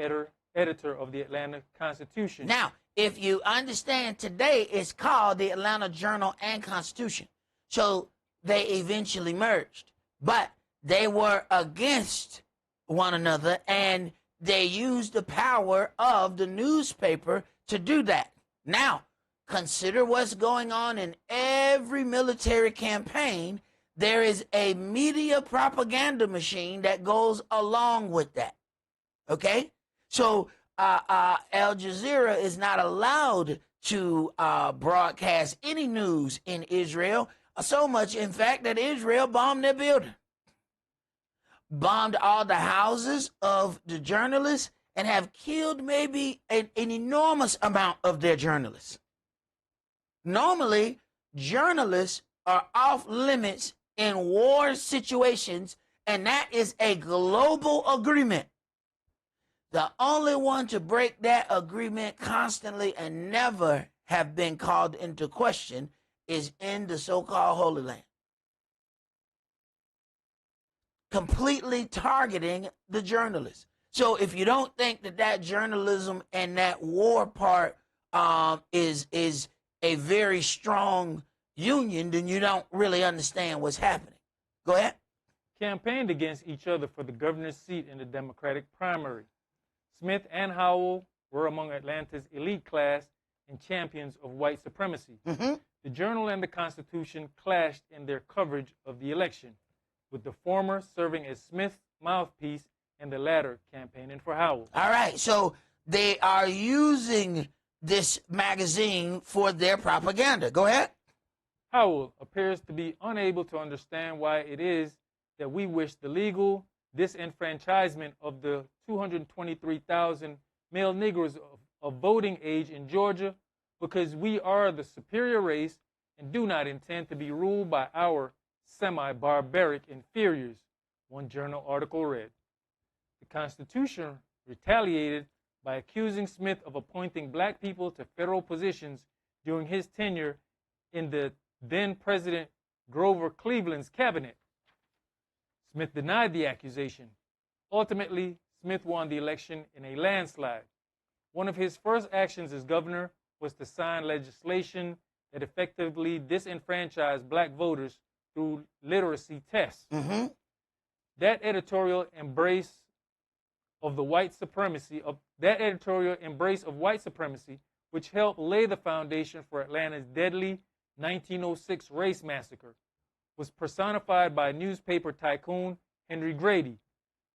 editor of the Atlanta Constitution. Now, if you understand, today it's called the Atlanta Journal and Constitution. So they eventually merged, but they were against one another, and they used the power of the newspaper to do that. Now, consider what's going on in every military campaign. There is a media propaganda machine that goes along with that. Okay? So Al Jazeera is not allowed to broadcast any news in Israel, so much, in fact, that Israel bombed their building, bombed all the houses of the journalists, and have killed maybe an enormous amount of their journalists. Normally, journalists are off limits in war situations, and that is a global agreement. The only one to break that agreement constantly and never have been called into question is in the so-called Holy Land, completely targeting the journalists. So if you don't think that journalism and that war part is a very strong union, then you don't really understand what's happening. Go ahead. Campaigned against each other for the governor's seat in the Democratic primary. Smith and Howell were among Atlanta's elite class and champions of white supremacy. Mm-hmm. The Journal and the Constitution clashed in their coverage of the election, with the former serving as Smith's mouthpiece and the latter campaigning for Howell. All right, so they are using this magazine for their propaganda. Go ahead. Howell appears to be unable to understand why it is that we wish the legal disenfranchisement of the 223,000 male Negroes of voting age in Georgia, because we are the superior race and do not intend to be ruled by our semi-barbaric inferiors, one journal article read. The Constitution retaliated by accusing Smith of appointing black people to federal positions during his tenure in the then-President Grover Cleveland's cabinet. Smith denied the accusation. Ultimately, Smith won the election in a landslide. One of his first actions as governor was to sign legislation that effectively disenfranchised black voters through literacy tests. Mm-hmm. That editorial embrace of white supremacy, which helped lay the foundation for Atlanta's deadly 1906 race massacre, was personified by newspaper tycoon Henry Grady,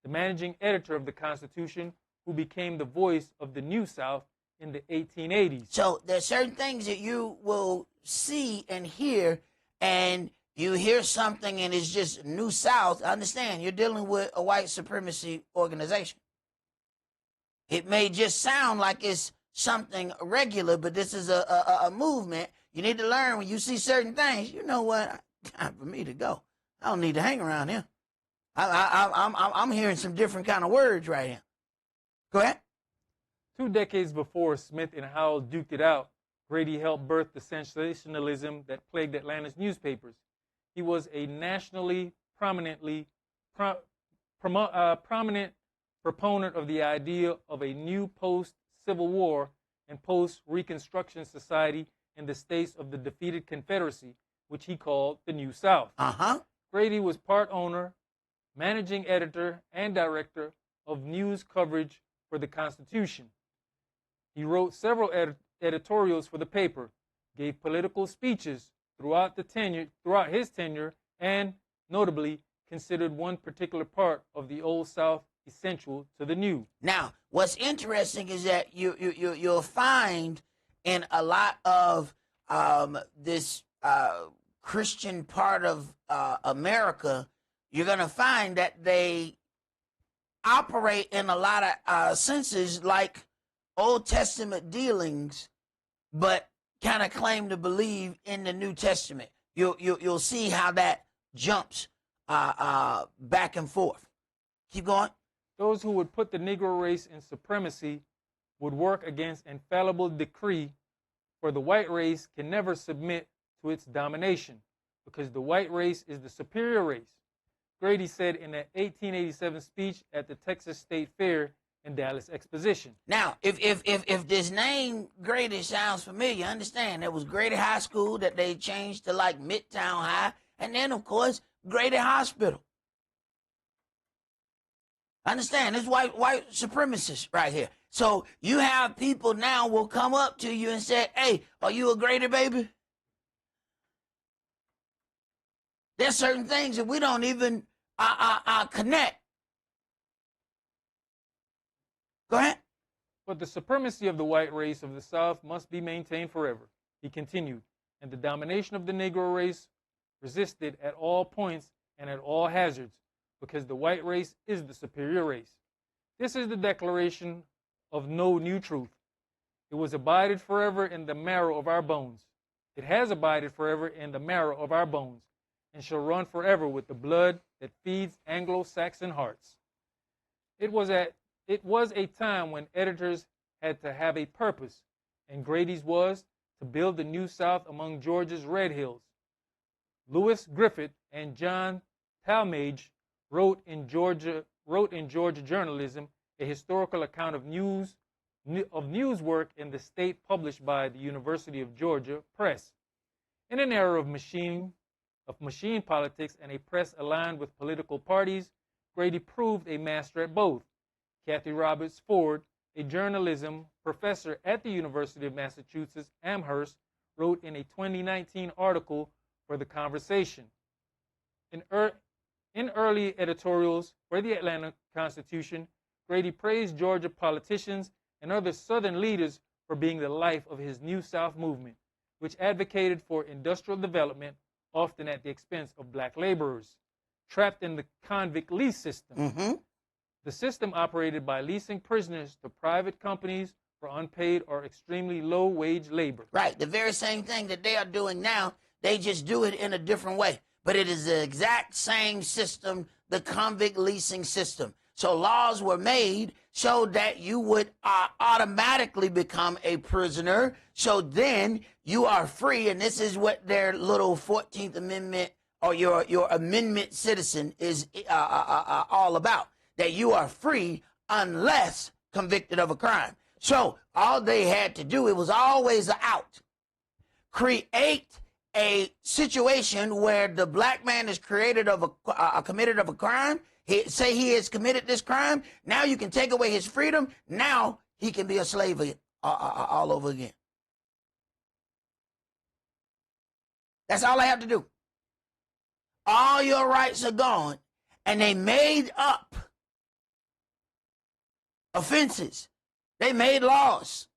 the managing editor of the Constitution, who became the voice of the New South in the 1880s. So there's certain things that you will see and hear, and you hear something and it's just New South. Understand, you're dealing with a white supremacy organization. It may just sound like it's something regular, but this is a movement. You need to learn when you see certain things. You know what? Time for me to go. I don't need to hang around here. I'm hearing some different kind of words right here. Go ahead. 2 decades before Smith and Howell duked it out, Grady helped birth the sensationalism that plagued Atlanta's newspapers. He was a nationally prominent proponent of the idea of a new post-Civil War and post-Reconstruction society in the states of the defeated Confederacy, which he called the New South. Grady was part owner, managing editor, and director of news coverage for the Constitution. He wrote several editorials for the paper, gave political speeches throughout his tenure, and, notably, considered one particular part of the Old South essential to the New. Now, what's interesting is that you'll find in a lot of this Christian part of America, you're going to find that they operate in a lot of senses like Old Testament dealings, but kind of claim to believe in the New Testament. You'll see how that jumps back and forth. Keep going. Those who would put the Negro race in supremacy would work against infallible decree, for the white race can never submit to its domination, because the white race is the superior race. Grady said in an 1887 speech at the Texas State Fair in Dallas Exposition. Now, if this name Grady sounds familiar, understand there was Grady High School that they changed to like Midtown High, and then of course Grady Hospital. Understand, this white supremacist right here. So you have people now will come up to you and say, "Hey, are you a Grady baby?" There's certain things that we don't even connect. Go ahead. But the supremacy of the white race of the South must be maintained forever, he continued, and the domination of the Negro race resisted at all points and at all hazards, because the white race is the superior race. This is the declaration of no new truth. It was abided forever in the marrow of our bones. It has abided forever in the marrow of our bones, and shall run forever with the blood that feeds Anglo-Saxon hearts. It was a time when editors had to have a purpose, and Grady's was to build the New South among Georgia's Red Hills. Lewis Griffith and John Talmadge wrote in Georgia Journalism a historical account of news work in the state published by the University of Georgia Press. In an era of machine politics and a press aligned with political parties, Grady proved a master at both. Kathy Roberts Ford, a journalism professor at the University of Massachusetts Amherst, wrote in a 2019 article for The Conversation. In early editorials for the Atlanta Constitution, Grady praised Georgia politicians and other Southern leaders for being the life of his New South movement, which advocated for industrial development, often at the expense of black laborers, trapped in the convict lease system. Mm-hmm. The system operated by leasing prisoners to private companies for unpaid or extremely low-wage labor. Right, the very same thing that they are doing now, they just do it in a different way. But it is the exact same system, the convict leasing system. So laws were made so that you would automatically become a prisoner. So then you are free, and this is what their little 14th Amendment or your amendment citizen is all about, that you are free unless convicted of a crime. So all they had to do, it was always an out. Create a situation where the black man is committed of a crime. Say he has committed this crime. Now you can take away his freedom. Now he can be a slave all over again. That's all I have to do. All your rights are gone. And they made up offenses. They made laws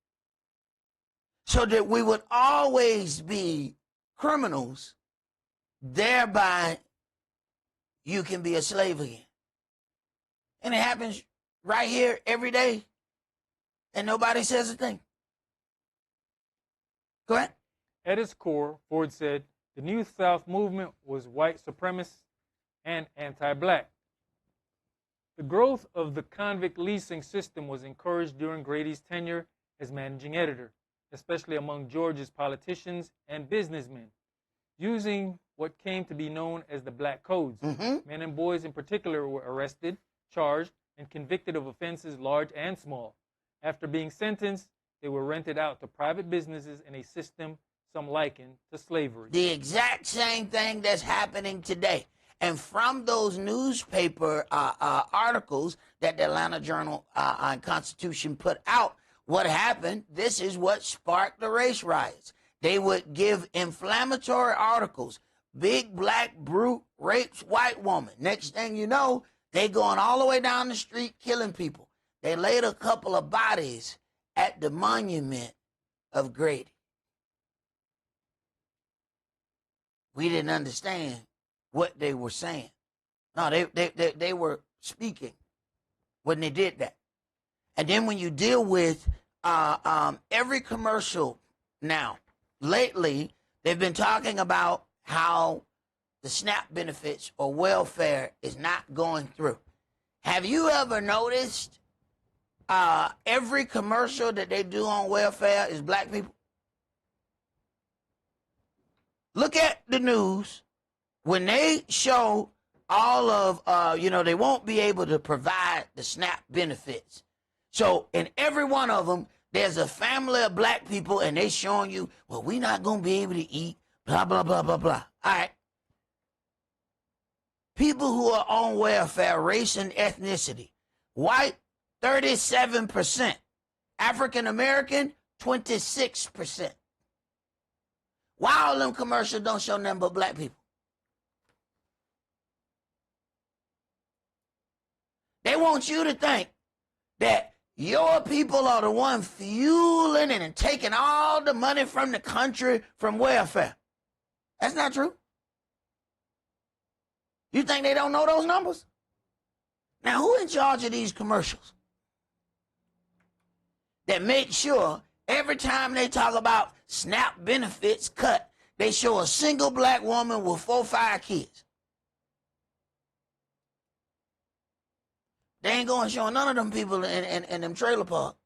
so that we would always be criminals. Thereby, you can be a slave again. And it happens right here every day. And nobody says a thing. Go ahead. At its core, Ford said, the New South movement was white supremacist and anti-black. The growth of the convict leasing system was encouraged during Grady's tenure as managing editor, especially among Georgia's politicians and businessmen, using what came to be known as the Black Codes. Mm-hmm. Men and boys in particular were arrested, charged, and convicted of offenses large and small. After being sentenced, they were rented out to private businesses in a system some likened to slavery. The exact same thing that's happening today. And from those newspaper articles that the Atlanta Journal and Constitution put out, what happened, this is what sparked the race riots. They would give inflammatory articles Big black brute rapes white woman. Next thing you know, they going all the way down the street killing people. They laid a couple of bodies at the monument of Grady. We didn't understand what they were saying. No, they were speaking when they did that. And then when you deal with every commercial now, lately, they've been talking about how the SNAP benefits or welfare is not going through. Have you ever noticed every commercial that they do on welfare is black people? Look at the news. When they show all of, they won't be able to provide the SNAP benefits. So in every one of them, there's a family of black people, and they showing you, well, we're not going to be able to eat, blah, blah, blah, blah, blah. All right. People who are on welfare, race and ethnicity. White, 37%. African-American, 26%. Why all them commercials don't show nothing but black people? They want you to think that your people are the one fueling it and taking all the money from the country from welfare. That's not true. You think they don't know those numbers? Now, who in charge of these commercials that make sure every time they talk about SNAP benefits cut, they show a single black woman with 4 or 5 kids? They ain't going to show none of them people in them trailer parks.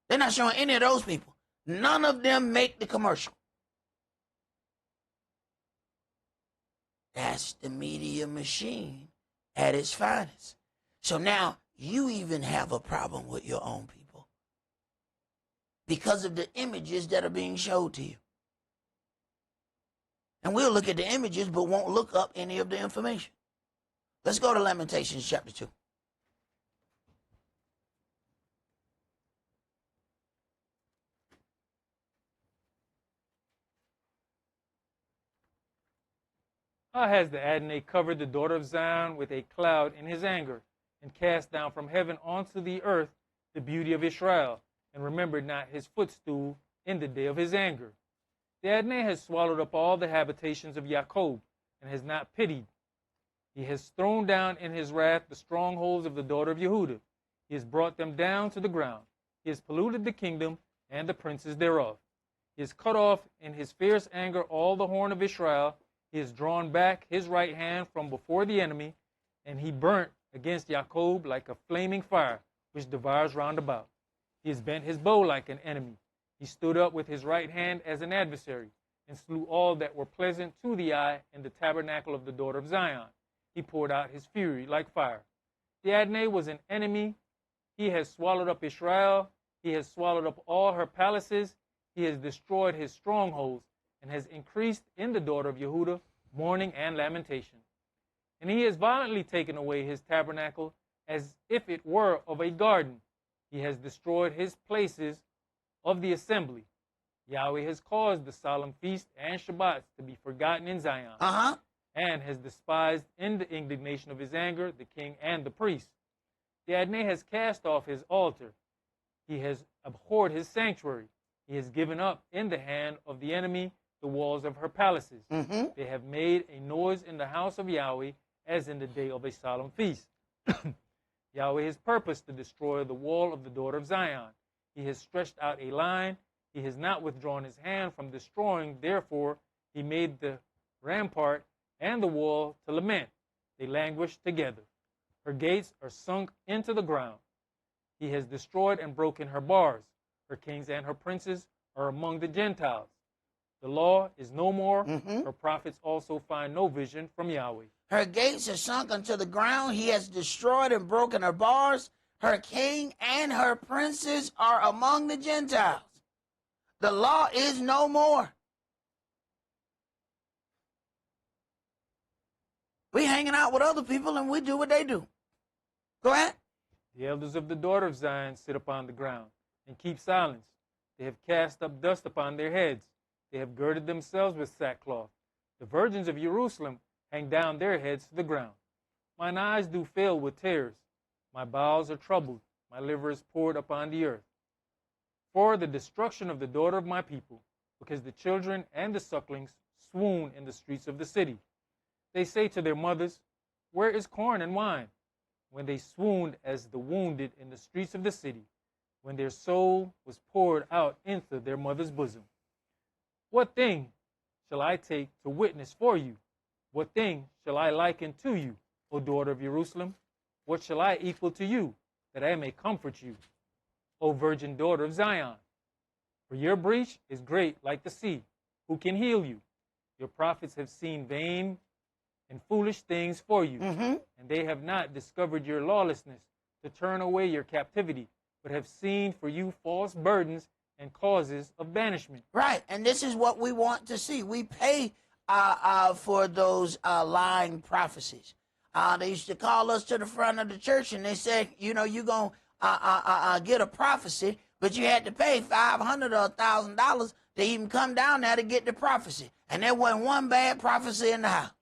They're not showing any of those people. None of them make the commercial. That's the media machine at its finest. So now you even have a problem with your own people because of the images that are being showed to you. And we'll look at the images but won't look up any of the information. Let's go to Lamentations chapter 2. How has the Adonai covered the daughter of Zion with a cloud in his anger, and cast down from heaven onto the earth the beauty of Israel, and remembered not his footstool in the day of his anger? The Adonai has swallowed up all the habitations of Jacob, and has not pitied. He has thrown down in his wrath the strongholds of the daughter of Yehudah. He has brought them down to the ground. He has polluted the kingdom and the princes thereof. He has cut off in his fierce anger all the horn of Israel. He has drawn back his right hand from before the enemy, and he burnt against Jacob like a flaming fire, which devours round about. He has bent his bow like an enemy. He stood up with his right hand as an adversary, and slew all that were pleasant to the eye in the tabernacle of the daughter of Zion. He poured out his fury like fire. The Adonai was an enemy. He has swallowed up Israel. He has swallowed up all her palaces. He has destroyed his strongholds, and has increased in the daughter of Yehudah mourning and lamentation. And he has violently taken away his tabernacle as if it were of a garden. He has destroyed his places of the assembly. Yahweh has caused the solemn feast and Shabbats to be forgotten in Zion. And has despised in the indignation of his anger the king and the priest. The Adonai has cast off his altar. He has abhorred his sanctuary. He has given up in the hand of the enemy the walls of her palaces. They have made a noise in the house of Yahweh as in the day of a solemn feast. Yahweh has purposed to destroy the wall of the daughter of Zion. He has stretched out a line. He has not withdrawn his hand from destroying. Therefore, he made the rampart and the wall to lament. They languish together. Her gates are sunk into the ground. He has destroyed and broken her bars. Her kings and her princes are among the Gentiles. The law is no more. Her prophets also find no vision from Yahweh. Her gates are sunk unto the ground. He has destroyed and broken her bars. Her king and her princes are among the Gentiles. The law is no more. We hanging out with other people and we do what they do. Go ahead. The elders of the daughter of Zion sit upon the ground and keep silence. They have cast up dust upon their heads. They have girded themselves with sackcloth. The virgins of Jerusalem hang down their heads to the ground. Mine eyes do fail with tears. My bowels are troubled. My liver is poured upon the earth. For the destruction of the daughter of my people, because the children and the sucklings swoon in the streets of the city. They say to their mothers, where is corn and wine? When they swooned as the wounded in the streets of the city, when their soul was poured out into their mother's bosom. What thing shall I take to witness for you? What thing shall I liken to you, O daughter of Jerusalem? What shall I equal to you, that I may comfort you, O virgin daughter of Zion? For your breach is great like the sea. Who can heal you? Your prophets have seen vain and foolish things for you, and they have not discovered your lawlessness to turn away your captivity, but have seen for you false burdens and causes of banishment. Right, and this is what we want to see. We pay for those lying prophecies. They used to call us to the front of the church, and they said, you know, you're going to get a prophecy, but you had to pay $500 or $1,000 to even come down there to get the prophecy. And there wasn't one bad prophecy in the house.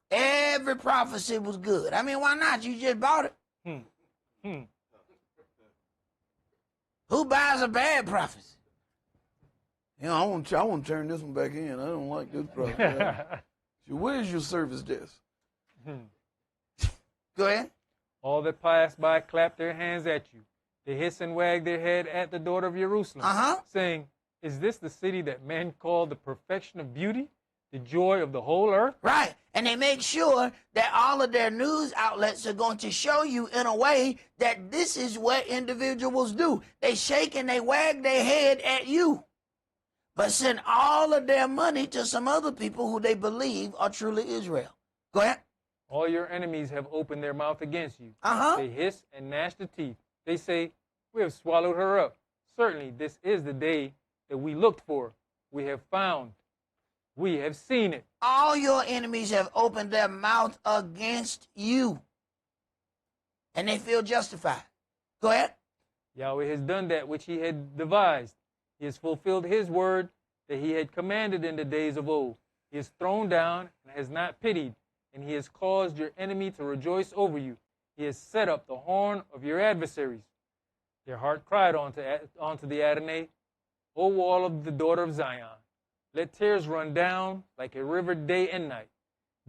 Every prophecy was good. I mean, why not? You just bought it. Who buys a bad prophecy? You know, I want to turn this one back in. I don't like this prophecy. So where's your service desk? Go ahead. All that pass by clap their hands at you. They hiss and wag their head at the daughter of Jerusalem, saying, is this the city that men call the perfection of beauty, the joy of the whole earth? Right. And they make sure that all of their news outlets are going to show you in a way that this is what individuals do. They shake and they wag their head at you, but send all of their money to some other people who they believe are truly Israel. Go ahead. All your enemies have opened their mouth against you. They hiss and gnash the teeth. They say, we have swallowed her up. Certainly this is the day that we looked for. We have found. We have seen it. All your enemies have opened their mouth against you, and they feel justified. Go ahead. Yahweh has done that which he had devised. He has fulfilled his word that he had commanded in the days of old. He has thrown down and has not pitied, and he has caused your enemy to rejoice over you. He has set up the horn of your adversaries. Their heart cried onto the Adonai, O wall of the daughter of Zion. Let tears run down like a river day and night.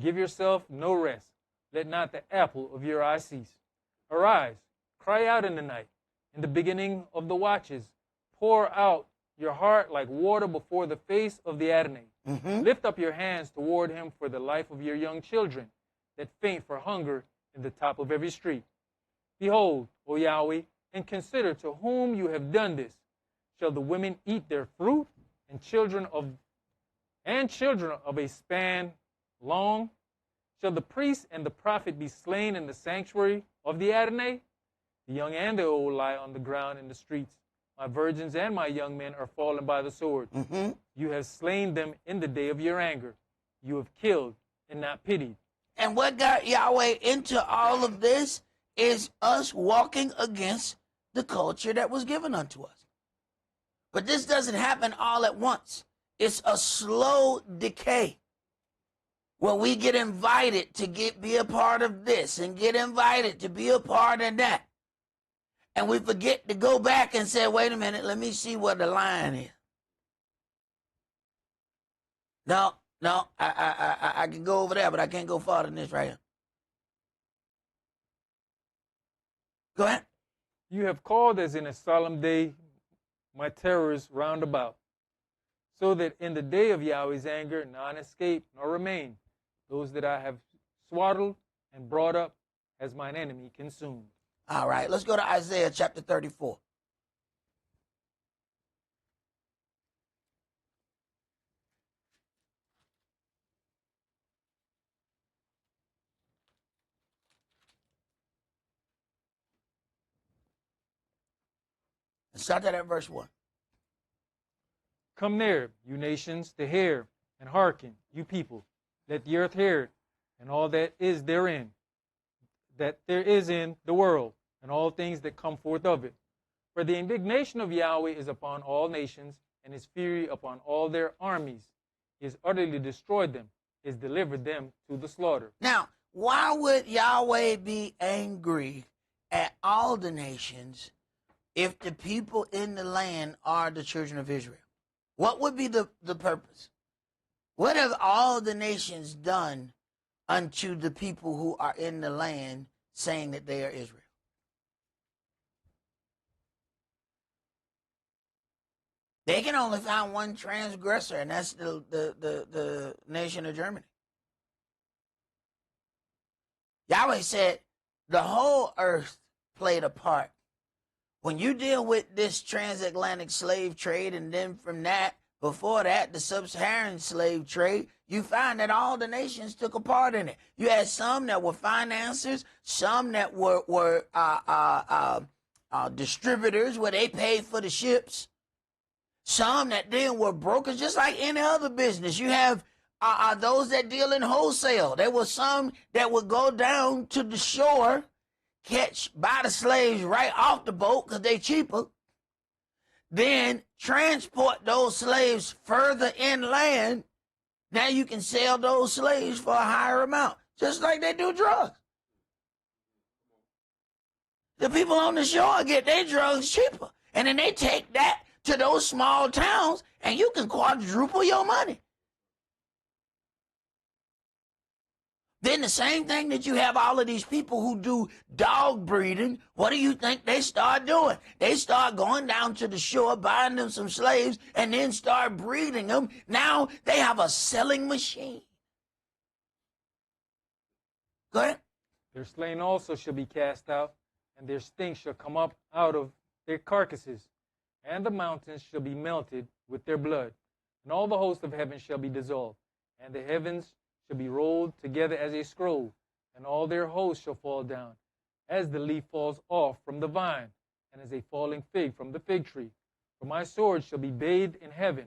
Give yourself no rest. Let not the apple of your eye cease. Arise, cry out in the night. In the beginning of the watches, pour out your heart like water before the face of the Adonai. Lift up your hands toward him for the life of your young children that faint for hunger in the top of every street. Behold, O Yahweh, and consider to whom you have done this. Shall the women eat their fruit, and children of a span long? Shall the priest and the prophet be slain in the sanctuary of the Adonai? The young and the old lie on the ground in the streets. My virgins and my young men are fallen by the sword. You have slain them in the day of your anger. You have killed and not pitied. And what got Yahweh into all of this is us walking against the culture that was given unto us. But this doesn't happen all at once. It's a slow decay where we get invited to be a part of this and get invited to be a part of that. And we forget to go back and say, wait a minute, let me see what the line is. No, I can go over there, but I can't go farther than this right here. Go ahead. You have called as in a solemn day my terrors round about, so that in the day of Yahweh's anger none escape nor remain. Those that I have swaddled and brought up as mine enemy consumed. All right, let's go to Isaiah chapter 34. Let's start that at verse 1. Come near, you nations, to hear, and hearken, you people. Let the earth hear it, and all that is therein, that there is in the world, and all things that come forth of it. For the indignation of Yahweh is upon all nations, and his fury upon all their armies. He has utterly destroyed them. He has delivered them to the slaughter. Now, why would Yahweh be angry at all the nations if the people in the land are the children of Israel? What would be the purpose? What have all the nations done unto the people who are in the land saying that they are Israel? They can only find one transgressor, and that's the nation of Germany. Yahweh said the whole earth played a part. When you deal with this transatlantic slave trade, and then from that, before that, the sub-Saharan slave trade, you find that all the nations took a part in it. You had some that were financiers, some that were distributors where they paid for the ships, some that then were brokers, just like any other business. You have those that deal in wholesale. There were some that would go down to the shore, buy the slaves right off the boat because they're cheaper, then transport those slaves further inland. Now you can sell those slaves for a higher amount, just like they do drugs. The people on the shore get their drugs cheaper, and then they take that to those small towns, and you can quadruple your money. Then the same thing that you have all of these people who do dog breeding, what do you think they start doing? They start going down to the shore, buying them some slaves, and then start breeding them. Now they have a selling machine. Go ahead. Their slain also shall be cast out, and their stink shall come up out of their carcasses, and the mountains shall be melted with their blood, and all the host of heaven shall be dissolved, and the heavens shall be rolled together as a scroll, and all their hosts shall fall down, as the leaf falls off from the vine, and as a falling fig from the fig tree. For my sword shall be bathed in heaven.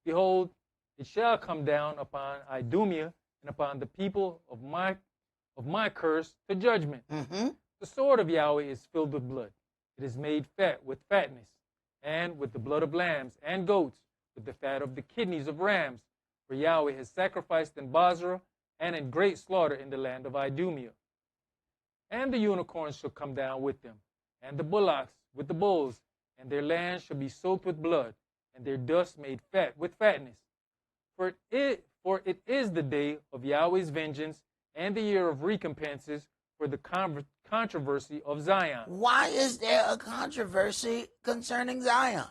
Behold, it shall come down upon Idumea and upon the people of my curse to judgment. Mm-hmm. The sword of Yahweh is filled with blood. It is made fat with fatness, and with the blood of lambs and goats, with the fat of the kidneys of rams. For Yahweh has sacrificed in Basra and in great slaughter in the land of Idumea. And the unicorns shall come down with them, and the bullocks with the bulls, and their land shall be soaked with blood, and their dust made fat with fatness. For it is the day of Yahweh's vengeance, and the year of recompenses for the controversy of Zion. Why is there a controversy concerning Zion?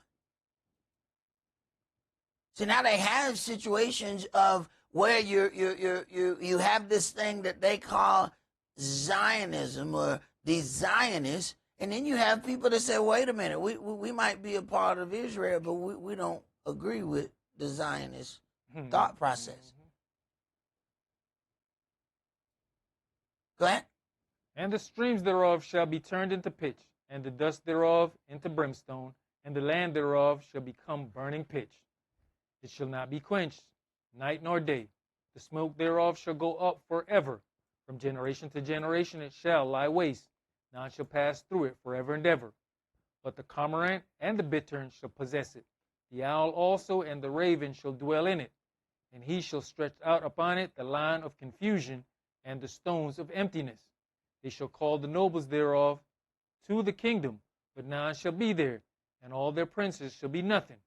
So now they have situations of where you have this thing that they call Zionism, or these Zionists, and then you have people that say, wait a minute, we might be a part of Israel, but we don't agree with the Zionist thought process. Go ahead. And the streams thereof shall be turned into pitch, and the dust thereof into brimstone, and the land thereof shall become burning pitch. It shall not be quenched, night nor day. The smoke thereof shall go up forever. From generation to generation it shall lie waste. None shall pass through it forever and ever. But the cormorant and the bittern shall possess it. The owl also and the raven shall dwell in it. And he shall stretch out upon it the line of confusion and the stones of emptiness. They shall call the nobles thereof to the kingdom, but none shall be there, and all their princes shall be nothing.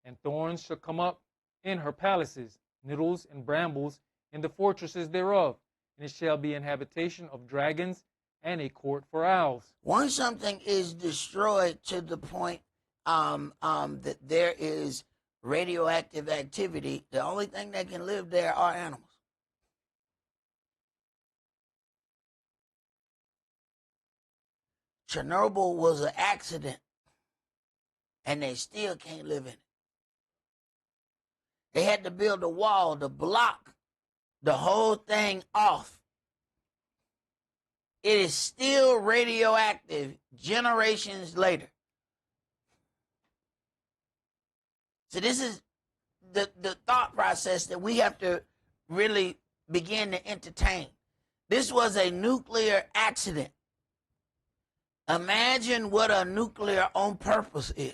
And thorns shall come up in her palaces, nettles and brambles in the fortresses thereof, and it shall be an habitation of dragons and a court for owls. Once something is destroyed to the point that there is radioactive activity, the only thing that can live there are animals. Chernobyl was an accident, and they still can't live in it. They had to build a wall to block the whole thing off. It is still radioactive generations later. So this is the thought process that we have to really begin to entertain. This was a nuclear accident. Imagine what a nuclear on purpose is.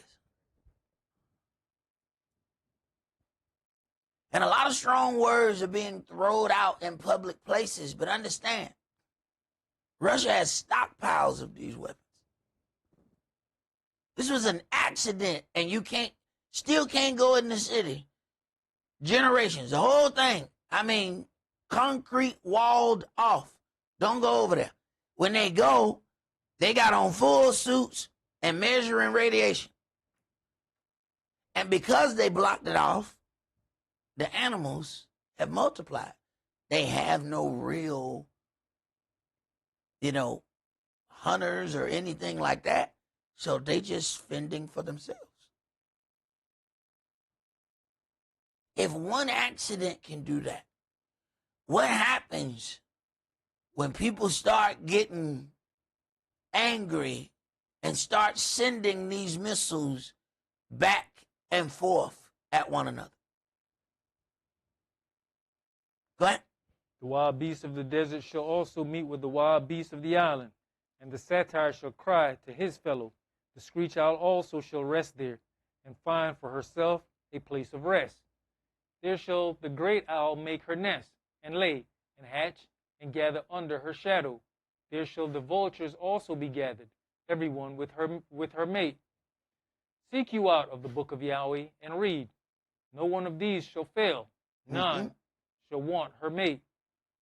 And a lot of strong words are being thrown out in public places, but understand, Russia has stockpiles of these weapons. This was an accident, and you still can't go in the city. Generations, the whole thing. I mean, concrete walled off. Don't go over there. When they go, they got on full suits and measuring radiation. And because they blocked it off, the animals have multiplied. They have no real, hunters or anything like that. So they just fending for themselves. If one accident can do that, what happens when people start getting angry and start sending these missiles back and forth at one another? Go ahead. The wild beasts of the desert shall also meet with the wild beasts of the island, and the satyr shall cry to his fellow. The screech owl also shall rest there, and find for herself a place of rest. There shall the great owl make her nest, and lay, and hatch, and gather under her shadow. There shall the vultures also be gathered, every one with her mate. Seek you out of the book of Yahweh, and read. No one of these shall fail, none shall want her mate.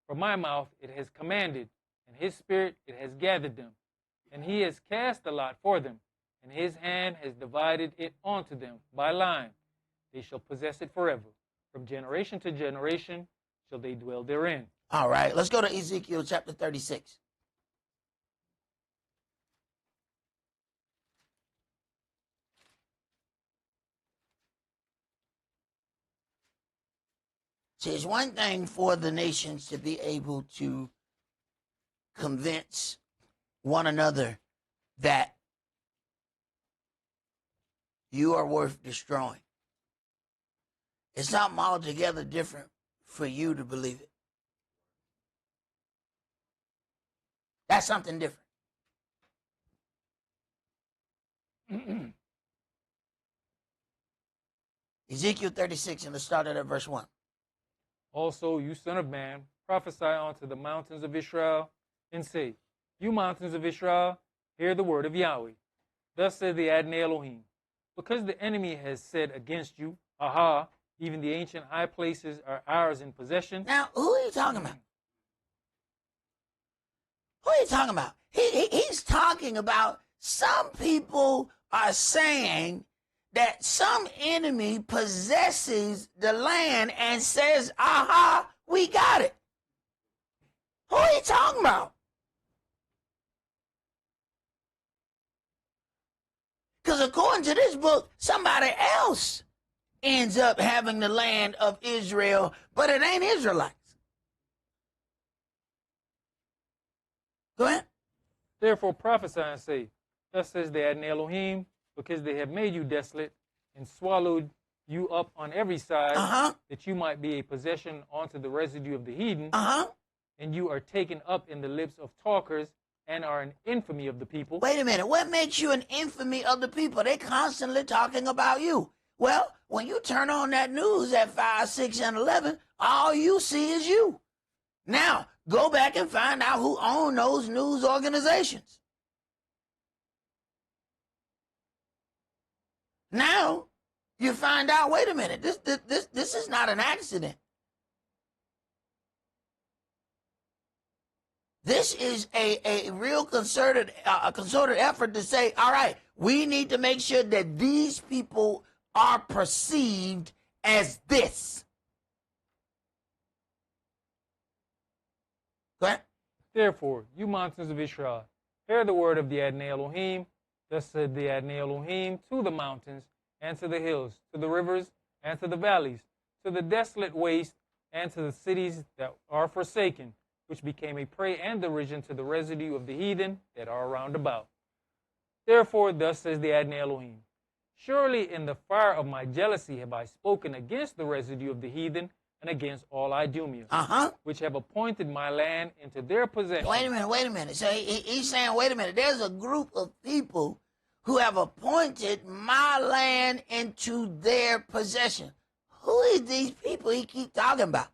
For my mouth it has commanded, and his spirit it has gathered them. And he has cast the lot for them, and his hand has divided it unto them by line. They shall possess it forever. From generation to generation shall they dwell therein. All right, let's go to Ezekiel chapter 36. See, it's one thing for the nations to be able to convince one another that you are worth destroying. It's something altogether different for you to believe it. That's something different. Ezekiel 36, and let's start at verse 1. Also, you son of man, prophesy unto the mountains of Israel, and say, You mountains of Israel, hear the word of Yahweh. Thus says the Adonai Elohim, because the enemy has said against you, Aha, even the ancient high places are ours in possession. Now, who are you talking about? Who are you talking about? He's talking about some people are saying that some enemy possesses the land and says, aha, we got it. Who are you talking about? Because according to this book, somebody else ends up having the land of Israel, but it ain't Israelites. Go ahead. Therefore prophesy and say, Thus says the Adonai Elohim, because they have made you desolate and swallowed you up on every side, that you might be a possession unto the residue of the heathen, and you are taken up in the lips of talkers and are an infamy of the people. Wait a minute. What makes you an infamy of the people? They constantly talking about you. Well, when you turn on that news at 5, 6, and 11, all you see is you. Now, go back and find out who own those news organizations. Now, you find out, wait a minute, this is not an accident. This is a real concerted effort to say, all right, we need to make sure that these people are perceived as this. Go ahead. Therefore, you mountains of Israel, hear the word of the Adonai Elohim. Thus said the Adonai Elohim to the mountains and to the hills, to the rivers and to the valleys, to the desolate waste and to the cities that are forsaken, which became a prey and derision to the residue of the heathen that are round about. Therefore, thus says the Adonai Elohim, surely in the fire of my jealousy have I spoken against the residue of the heathen and against all Idumea, which have appointed my land into their possession. Wait a minute. So he's saying, wait a minute, there's a group of people who have appointed my land into their possession. Who Who is these people he keep talking about?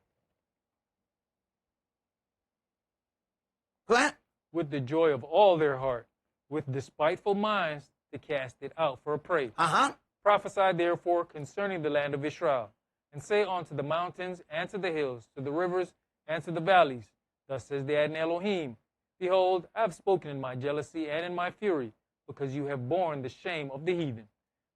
Go ahead. With the joy of all their heart, with despiteful minds to cast it out for a prey. Prophesy therefore concerning the land of Israel, and say unto the mountains and to the hills, to the rivers and to the valleys, thus says the Adonai Elohim, behold, I have spoken in my jealousy and in my fury, because you have borne the shame of the heathen.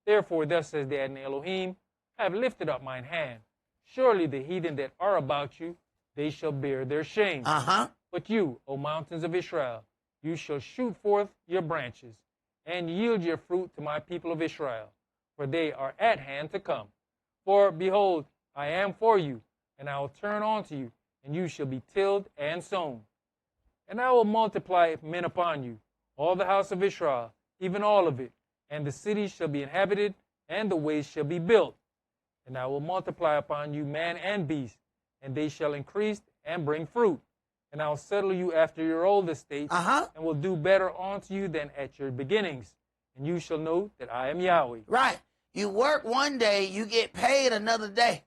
Therefore, thus says the Adonai Elohim, I have lifted up mine hand. Surely the heathen that are about you, they shall bear their shame. But you, O mountains of Israel, you shall shoot forth your branches, and yield your fruit to my people of Israel, for they are at hand to come. For, behold, I am for you, and I will turn unto you, and you shall be tilled and sown. And I will multiply men upon you, all the house of Israel, even all of it, and the cities shall be inhabited, and the ways shall be built. And I will multiply upon you man and beast, and they shall increase and bring fruit. And I will settle you after your old estates, and will do better unto you than at your beginnings. And you shall know that I am Yahweh. Right. You work one day, you get paid another day.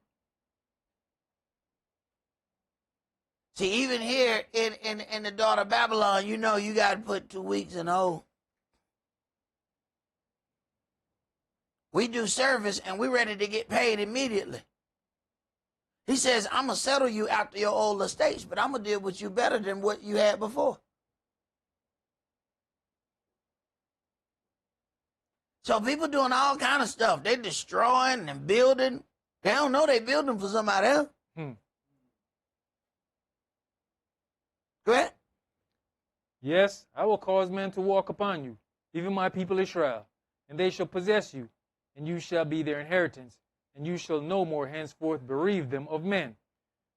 See, even here in the daughter of Babylon, you know you got to put 2 weeks in hold. We do service, and we're ready to get paid immediately. He says, I'm going to settle you after your old estates, but I'm going to deal with you better than what you had before. So people doing all kind of stuff. They're destroying and building. They don't know they're building for somebody else. Go ahead. Yes, I will cause men to walk upon you, even my people Israel, and they shall possess you, and you shall be their inheritance, and you shall no more henceforth bereave them of men.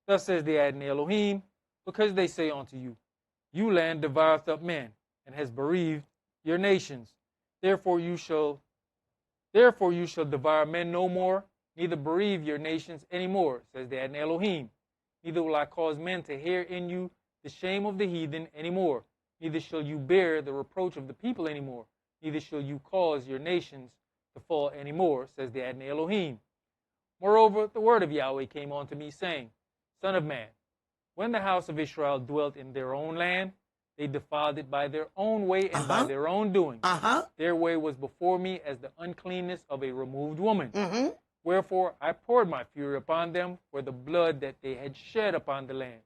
Thus says the Adonai Elohim, because they say unto you, you land devoureth up men, and has bereaved your nations. Therefore you shall devour men no more, neither bereave your nations any more, says the Adonai Elohim. Neither will I cause men to hear in you the shame of the heathen any more, neither shall you bear the reproach of the people any more, neither shall you cause your nations to fall any more, says the Adonai Elohim. Moreover, the word of Yahweh came unto me, saying, Son of man, when the house of Israel dwelt in their own land, they defiled it by their own way and by their own doing. Their way was before me as the uncleanness of a removed woman. Wherefore I poured my fury upon them for the blood that they had shed upon the land,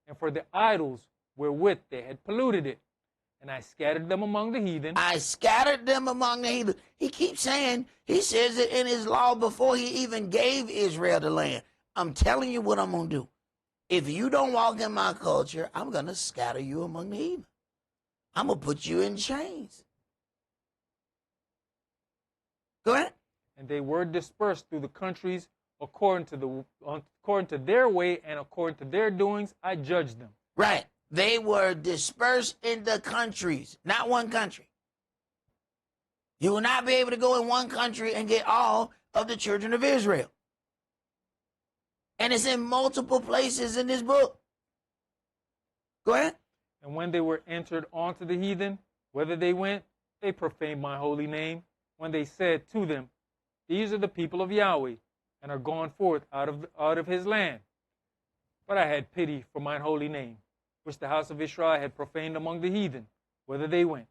and for the idols wherewith they had polluted it. And I scattered them among the heathen. I scattered them among the heathen. He keeps saying, he says it in his law before he even gave Israel the land. I'm telling you what I'm going to do. If you don't walk in my culture, I'm going to scatter you among the heathen. I'm going to put you in chains. Go ahead. And they were dispersed through the countries according to their way and according to their doings, I judged them. Right. They were dispersed in the countries, not one country. You will not be able to go in one country and get all of the children of Israel. And it's in multiple places in this book. Go ahead. And when they were entered onto the heathen, whither they went, they profaned my holy name, when they said to them, These are the people of Yahweh, and are gone forth out of his land. But I had pity for mine holy name, which the house of Israel had profaned among the heathen, whither they went.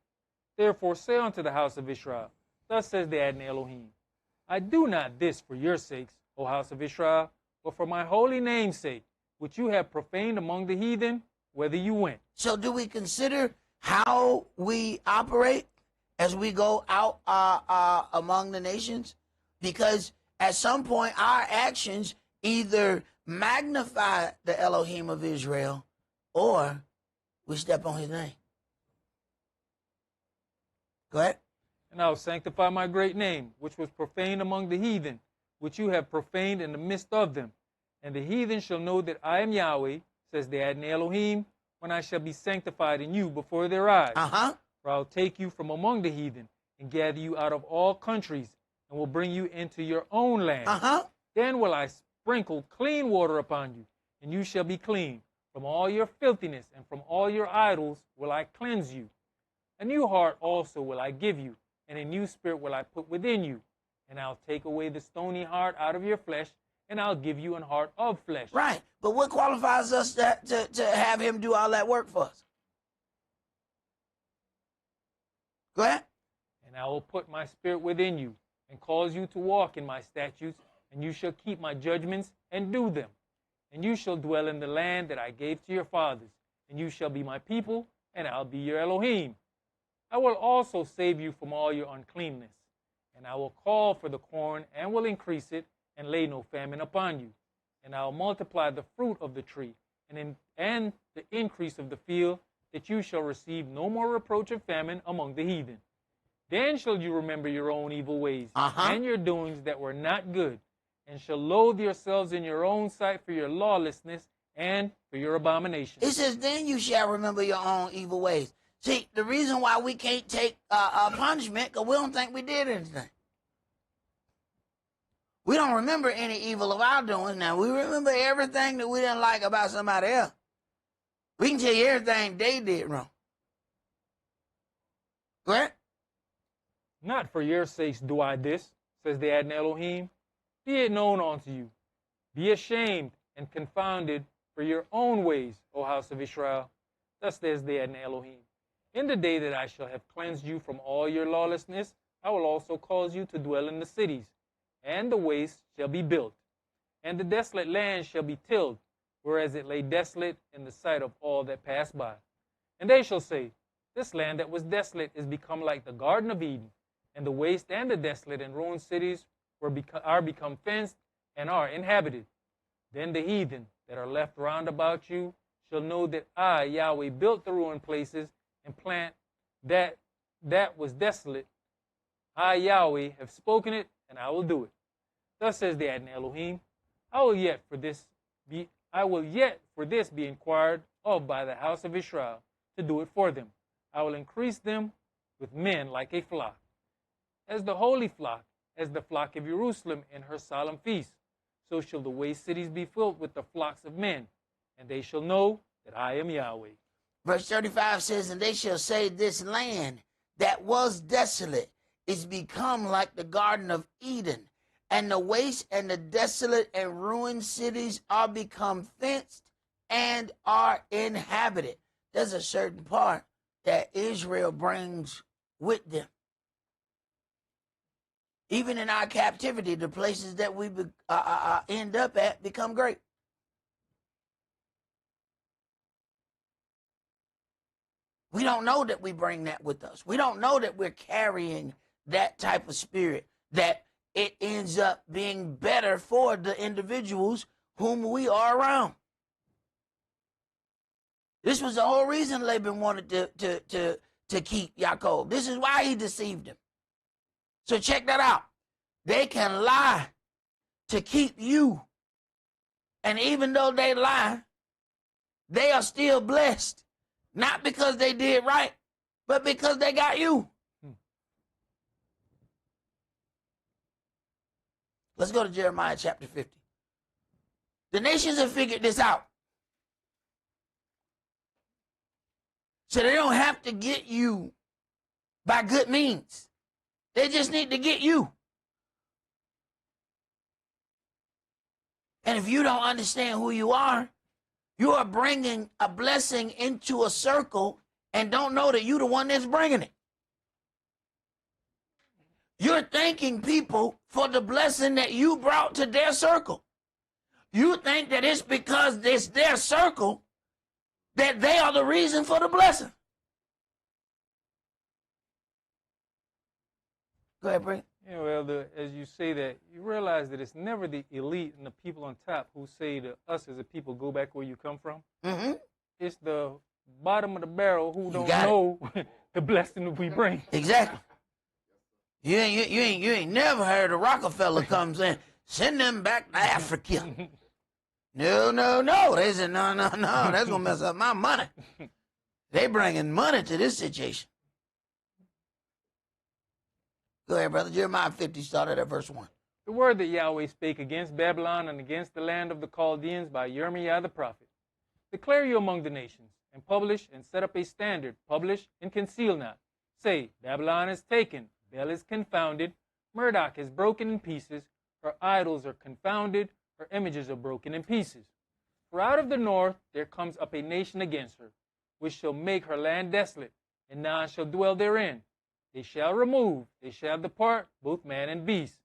Therefore say unto the house of Israel, Thus says the Adonai Elohim, I do not this for your sakes, O house of Israel, but for my holy name's sake, which you have profaned among the heathen, whither you went. So do we consider how we operate as we go out among the nations? Because at some point our actions either magnify the Elohim of Israel or we step on his name. Go ahead. And I will sanctify my great name, which was profaned among the heathen, which you have profaned in the midst of them. And the heathen shall know that I am Yahweh, says the Adonai Elohim, when I shall be sanctified in you before their eyes. For I will take you from among the heathen, and gather you out of all countries, and will bring you into your own land. Then will I sprinkle clean water upon you, and you shall be clean. From all your filthiness and from all your idols will I cleanse you. A new heart also will I give you, and a new spirit will I put within you. And I'll take away the stony heart out of your flesh, and I'll give you an heart of flesh. Right. But what qualifies us to have him do all that work for us? Go ahead. And I will put my spirit within you and cause you to walk in my statutes, and you shall keep my judgments and do them. And you shall dwell in the land that I gave to your fathers, and you shall be my people, and I'll be your Elohim. I will also save you from all your uncleanness, and I will call for the corn and will increase it, and lay no famine upon you. And I will multiply the fruit of the tree and the increase of the field, that you shall receive no more reproach of famine among the heathen. Then shall you remember your own evil ways and your doings that were not good, and shall loathe yourselves in your own sight for your lawlessness and for your abominations. It says, then you shall remember your own evil ways. See, the reason why we can't take a punishment, because we don't think we did anything. We don't remember any evil of our doing. Now, we remember everything that we didn't like about somebody else. We can tell you everything they did wrong. Go ahead. Not for your sakes do I this, says the Adonai Elohim. Be it known unto you. Be ashamed and confounded for your own ways, O house of Israel. Thus says the Adonai Elohim. In the day that I shall have cleansed you from all your lawlessness, I will also cause you to dwell in the cities, and the waste shall be built, and the desolate land shall be tilled, whereas it lay desolate in the sight of all that pass by. And they shall say, this land that was desolate is become like the Garden of Eden, and the waste and the desolate and ruined cities are become fenced and are inhabited. Then the heathen that are left round about you shall know that I, Yahweh, built the ruined places and plant that was desolate. I, Yahweh, have spoken it, and I will do it. Thus says the Adonai Elohim, I will yet for this be inquired of by the house of Israel, to do it for them. I will increase them with men like a flock, as the holy flock, as the flock of Jerusalem in her solemn feast. So shall the waste cities be filled with the flocks of men, and they shall know that I am Yahweh. Verse 35 says, and they shall say, this land that was desolate is become like the Garden of Eden, and the waste and the desolate and ruined cities are become fenced and are inhabited. There's a certain part that Israel brings with them. Even in our captivity, the places that we end up at become great. We don't know that we bring that with us. We don't know that we're carrying that type of spirit, that it ends up being better for the individuals whom we are around. This was the whole reason Laban wanted to keep Yaakov. This is why he deceived him. So check that out. They can lie to keep you. And even though they lie, they are still blessed. Not because they did right, but because they got you. Let's go to Jeremiah chapter 50. The nations have figured this out. So they don't have to get you by good means. They just need to get you. And if you don't understand who you are bringing a blessing into a circle and don't know that you're the one that's bringing it. You're thanking people for the blessing that you brought to their circle. You think that it's because it's their circle that they are the reason for the blessing. Go ahead, Brent. Yeah, well, as you say that, you realize that it's never the elite and the people on top who say to us as a people, go back where you come from. Mm-hmm. It's the bottom of the barrel who don't know the blessing that we bring. Exactly. You ain't never heard a Rockefeller comes in, send them back to Africa. No. They said, no, that's going to mess up my money. They bringing money to this situation. Go ahead, brother. Jeremiah 50 started at verse 1. The word that Yahweh spake against Babylon and against the land of the Chaldeans by Jeremiah the prophet. Declare you among the nations, and publish and set up a standard, publish and conceal not. Say, Babylon is taken, Bel is confounded, Murdoch is broken in pieces, her idols are confounded, Her images are broken in pieces. For out of the north there comes up a nation against her, which shall make her land desolate, and none shall dwell therein. They shall remove, they shall depart, both man and beast.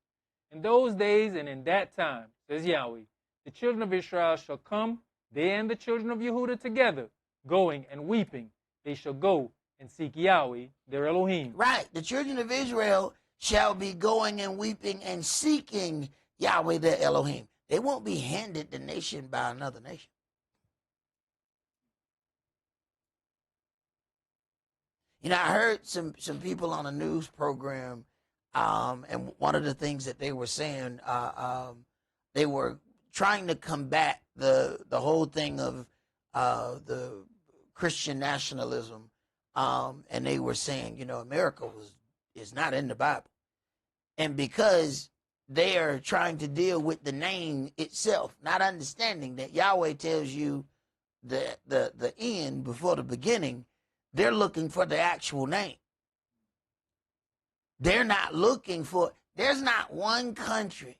In those days and in that time, says Yahweh, the children of Israel shall come, they and the children of Yehudah together, going and weeping. They shall go and seek Yahweh, their Elohim. Right. The children of Israel shall be going and weeping and seeking Yahweh, their Elohim. They won't be handed the nation by another nation. You know, I heard some people on a news program, and one of the things that they were saying, they were trying to combat the whole thing of the Christian nationalism, and they were saying, you know, America is not in the Bible, and because they are trying to deal with the name itself, not understanding that Yahweh tells you the end before the beginning. They're looking for the actual name. They're not looking for, there's not one country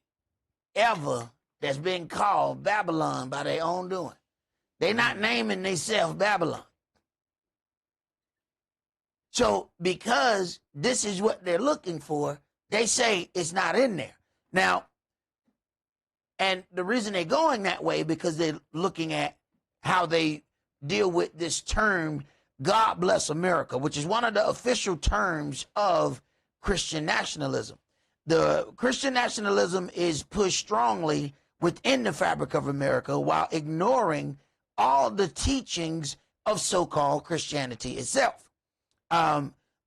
ever that's been called Babylon by their own doing. They're not naming themselves Babylon. So because this is what they're looking for, they say it's not in there. Now, and the reason they're going that way, because they're looking at how they deal with this term, God bless America, which is one of the official terms of Christian nationalism. The Christian nationalism is pushed strongly within the fabric of America while ignoring all the teachings of so-called Christianity itself.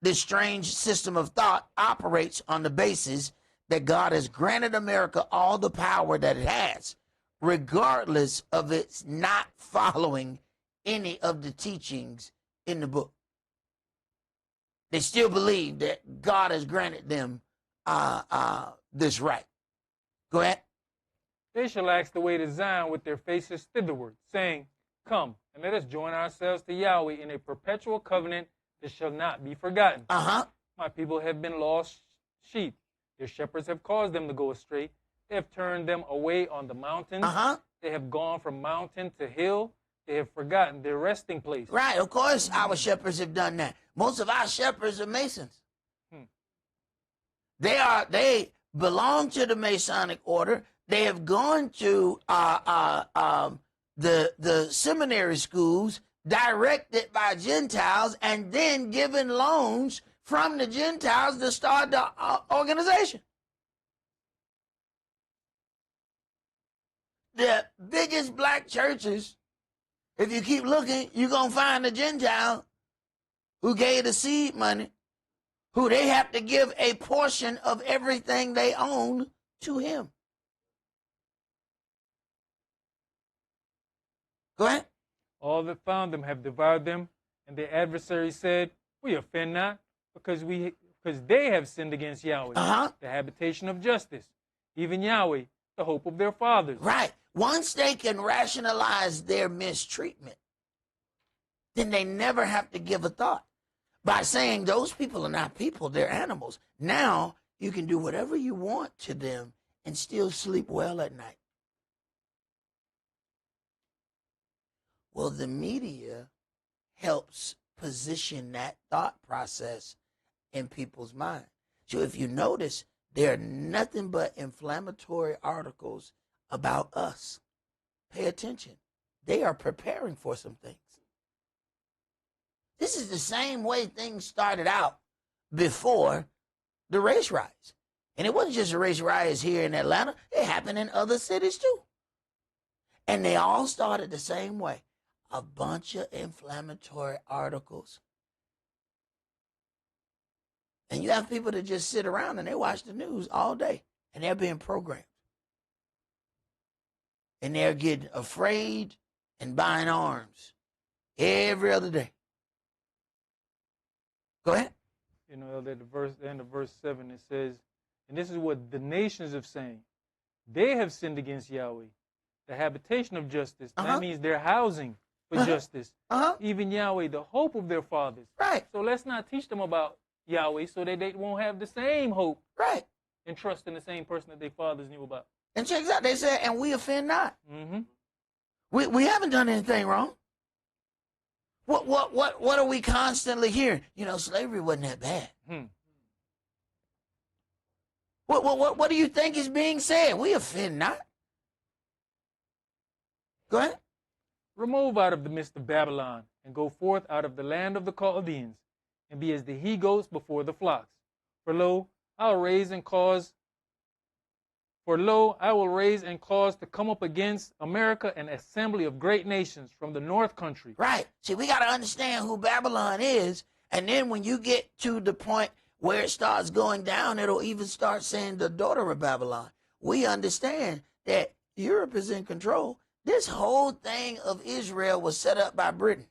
This strange system of thought operates on the basis that God has granted America all the power that it has, regardless of its not following any of the teachings in the book. They still believe that God has granted them this right. Go ahead. They shall ask the way to Zion with their faces thitherward, saying, Come, and let us join ourselves to Yahweh in a perpetual covenant that shall not be forgotten. My people have been lost sheep. Their shepherds have caused them to go astray. They have turned them away on the mountains. They have gone from mountain to hill. They have forgotten their resting place. Right, of course our shepherds have done that. Most of our shepherds are Masons. They belong to the Masonic order. They have gone to the seminary schools directed by Gentiles and then given loans from the Gentiles to start the organization. The biggest black churches, if you keep looking, you're going to find a Gentile who gave the seed money, who they have to give a portion of everything they own to him. Go ahead. All that found them have devoured them, and their adversaries said, We offend not, because they have sinned against Yahweh, the habitation of justice, even Yahweh, the hope of their fathers. Right. Once they can rationalize their mistreatment, then they never have to give a thought. By saying those people are not people, they're animals. Now you can do whatever you want to them and still sleep well at night. Well, the media helps position that thought process in people's mind. So if you notice, there are nothing but inflammatory articles about us. Pay attention. They are preparing for some things. This is the same way things started out before the race riots. And it wasn't just the race riots here in Atlanta. It happened in other cities too. And they all started the same way. A bunch of inflammatory articles. And you have people that just sit around and they watch the news all day. And they're being programmed. And they're getting afraid and buying arms every other day. Go ahead. You know, at the end of verse 7, it says, and this is what the nations are saying. They have sinned against Yahweh, the habitation of justice. That means they're housing for justice. Even Yahweh, the hope of their fathers. Right. So let's not teach them about Yahweh so that they won't have the same hope. Right. And trust in the same person that their fathers knew about. And check this out. They said, and we offend not. Mm-hmm. We haven't done anything wrong. What are we constantly hearing? You know, slavery wasn't that bad. Hmm. What do you think is being said? We offend not. Go ahead. Remove out of the midst of Babylon, and go forth out of the land of the Chaldeans, and be as the he-goats before the flocks. For lo, I will raise and cause to come up against America an assembly of great nations from the north country. Right. See, we got to understand who Babylon is, and then when you get to the point where it starts going down, it'll even start saying the daughter of Babylon. We understand that Europe is in control. This whole thing of Israel was set up by Britain.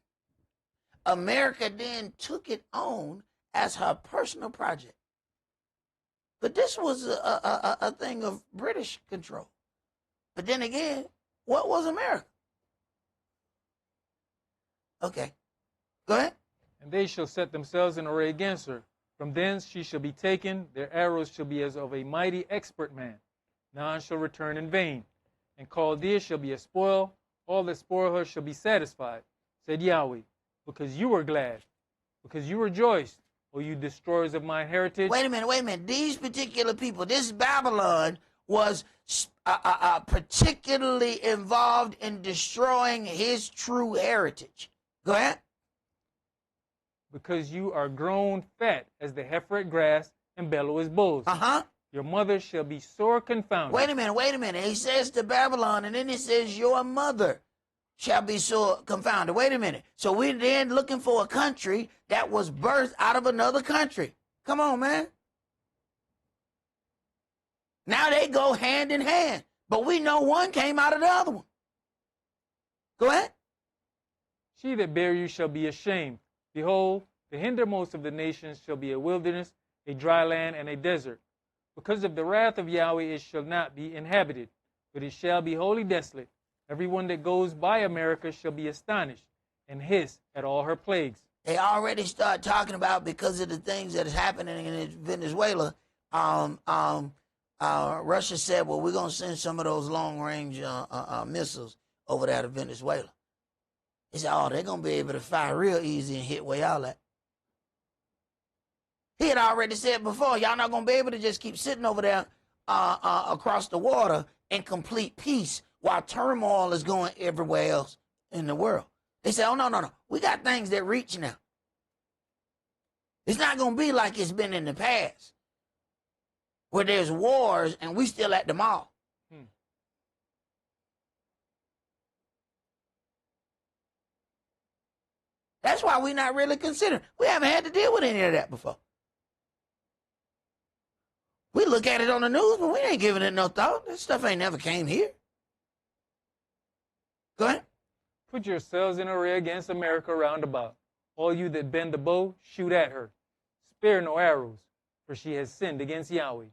America then took it on as her personal project. But this was a thing of British control. But then again, what was America? Okay, go ahead. And they shall set themselves in array against her. From thence she shall be taken, their arrows shall be as of a mighty expert man. None shall return in vain. And Chaldea shall be a spoil, all that spoil her shall be satisfied, said Yahweh, because you were glad, because you rejoiced, O you destroyers of my heritage. Wait a minute. These particular people, this Babylon was particularly involved in destroying his true heritage. Go ahead. Because you are grown fat as the heifer at grass and bellow as bulls. Uh-huh. Your mother shall be sore confounded. Wait a minute. He says to Babylon, and then he says, your mother shall be sore confounded. Wait a minute. So we're then looking for a country that was birthed out of another country. Come on, man. Now they go hand in hand. But we know one came out of the other one. Go ahead. She that bare you shall be ashamed. Behold, the hindermost of the nations shall be a wilderness, a dry land, and a desert. Because of the wrath of Yahweh it shall not be inhabited, but it shall be wholly desolate. Everyone that goes by America shall be astonished and hiss at all her plagues. They already start talking about, because of the things that is happening in Venezuela, Russia said, well, we're going to send some of those long-range missiles over there to Venezuela. They said, oh, they're going to be able to fire real easy and hit where y'all at. He had already said before, y'all not going to be able to just keep sitting over there across the water in complete peace while turmoil is going everywhere else in the world. They said, oh, no. We got things that reach now. It's not going to be like it's been in the past, where there's wars and we still at the mall. That's why we're not really considering. We haven't had to deal with any of that before. We look at it on the news, but we ain't giving it no thought. This stuff ain't never came here. Go ahead. Put yourselves in array against America round about. All you that bend the bow, shoot at her. Spare no arrows, for she has sinned against Yahweh.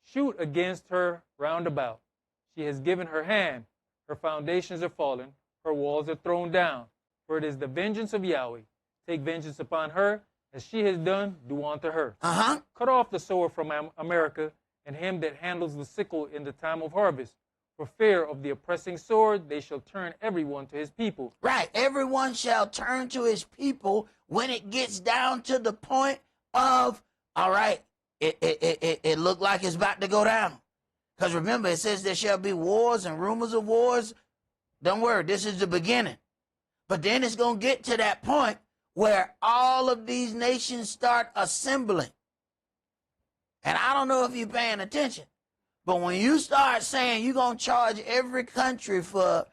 Shoot against her round about. She has given her hand. Her foundations are fallen. Her walls are thrown down. For it is the vengeance of Yahweh. Take vengeance upon her, as she has done, do unto her. Cut off the sower from America, and him that handles the sickle in the time of harvest. For fear of the oppressing sword, they shall turn everyone to his people. Right. Everyone shall turn to his people when it gets down to the point of, all right, it looked like it's about to go down. Because remember, it says there shall be wars and rumors of wars. Don't worry, this is the beginning. But then it's going to get to that point where all of these nations start assembling. And I don't know if you're paying attention, but when you start saying you're going to charge every country for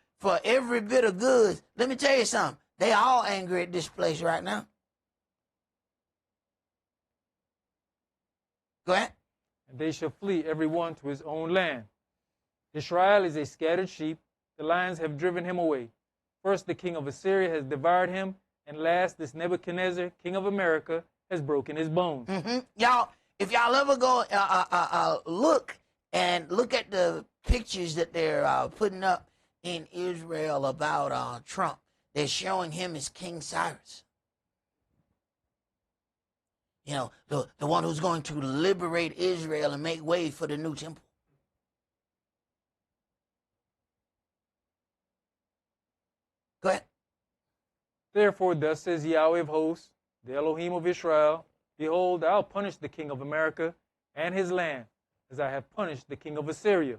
every bit of goods, let me tell you something. They all angry at this place right now. Go ahead. And they shall flee every one to his own land. Israel is a scattered sheep. The lions have driven him away. First, the king of Assyria has devoured him, and last, this Nebuchadnezzar, king of America, has broken his bones. Y'all, if y'all ever go look at the pictures that they're putting up in Israel about Trump, they're showing him as King Cyrus. You know, the one who's going to liberate Israel and make way for the new temple. Therefore, thus says Yahweh of hosts, the Elohim of Israel, behold, I'll punish the king of America and his land, as I have punished the king of Assyria.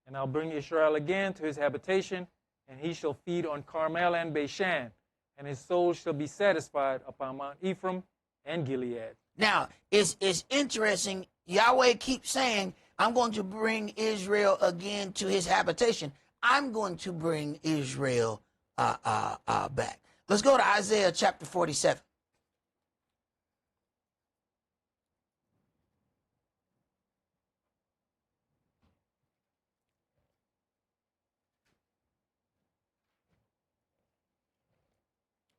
And I'll bring Israel again to his habitation, and he shall feed on Carmel and Bashan, and his soul shall be satisfied upon Mount Ephraim and Gilead. Now, it's interesting. Yahweh keeps saying, I'm going to bring Israel again to his habitation. I'm going to bring Israel back. Let's go to Isaiah chapter 47.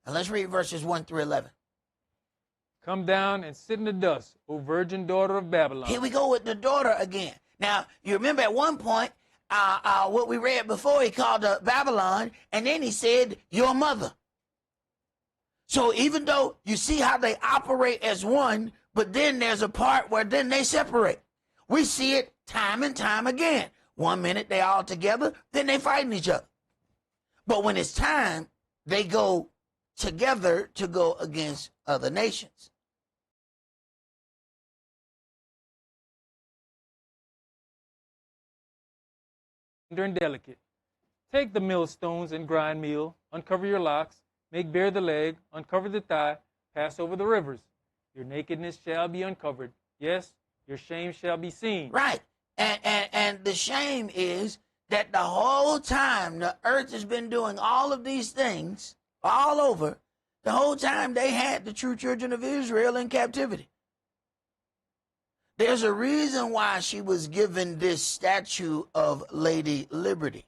And let's read verses 1 through 11. Come down and sit in the dust, O virgin daughter of Babylon. Here we go with the daughter again. Now, you remember at one point, what we read before, he called her Babylon, and then he said, your mother. So even though you see how they operate as one, but then there's a part where then they separate. We see it time and time again. 1 minute they all together, then they fighting each other. But when it's time, they go together to go against other nations. And delicate. Take the millstones and grind meal, uncover your locks, make bare the leg, uncover the thigh, pass over the rivers. Your nakedness shall be uncovered. Yes, your shame shall be seen. Right. And the shame is that the whole time the earth has been doing all of these things all over, the whole time they had the true children of Israel in captivity. There's a reason why she was given this statue of Lady Liberty.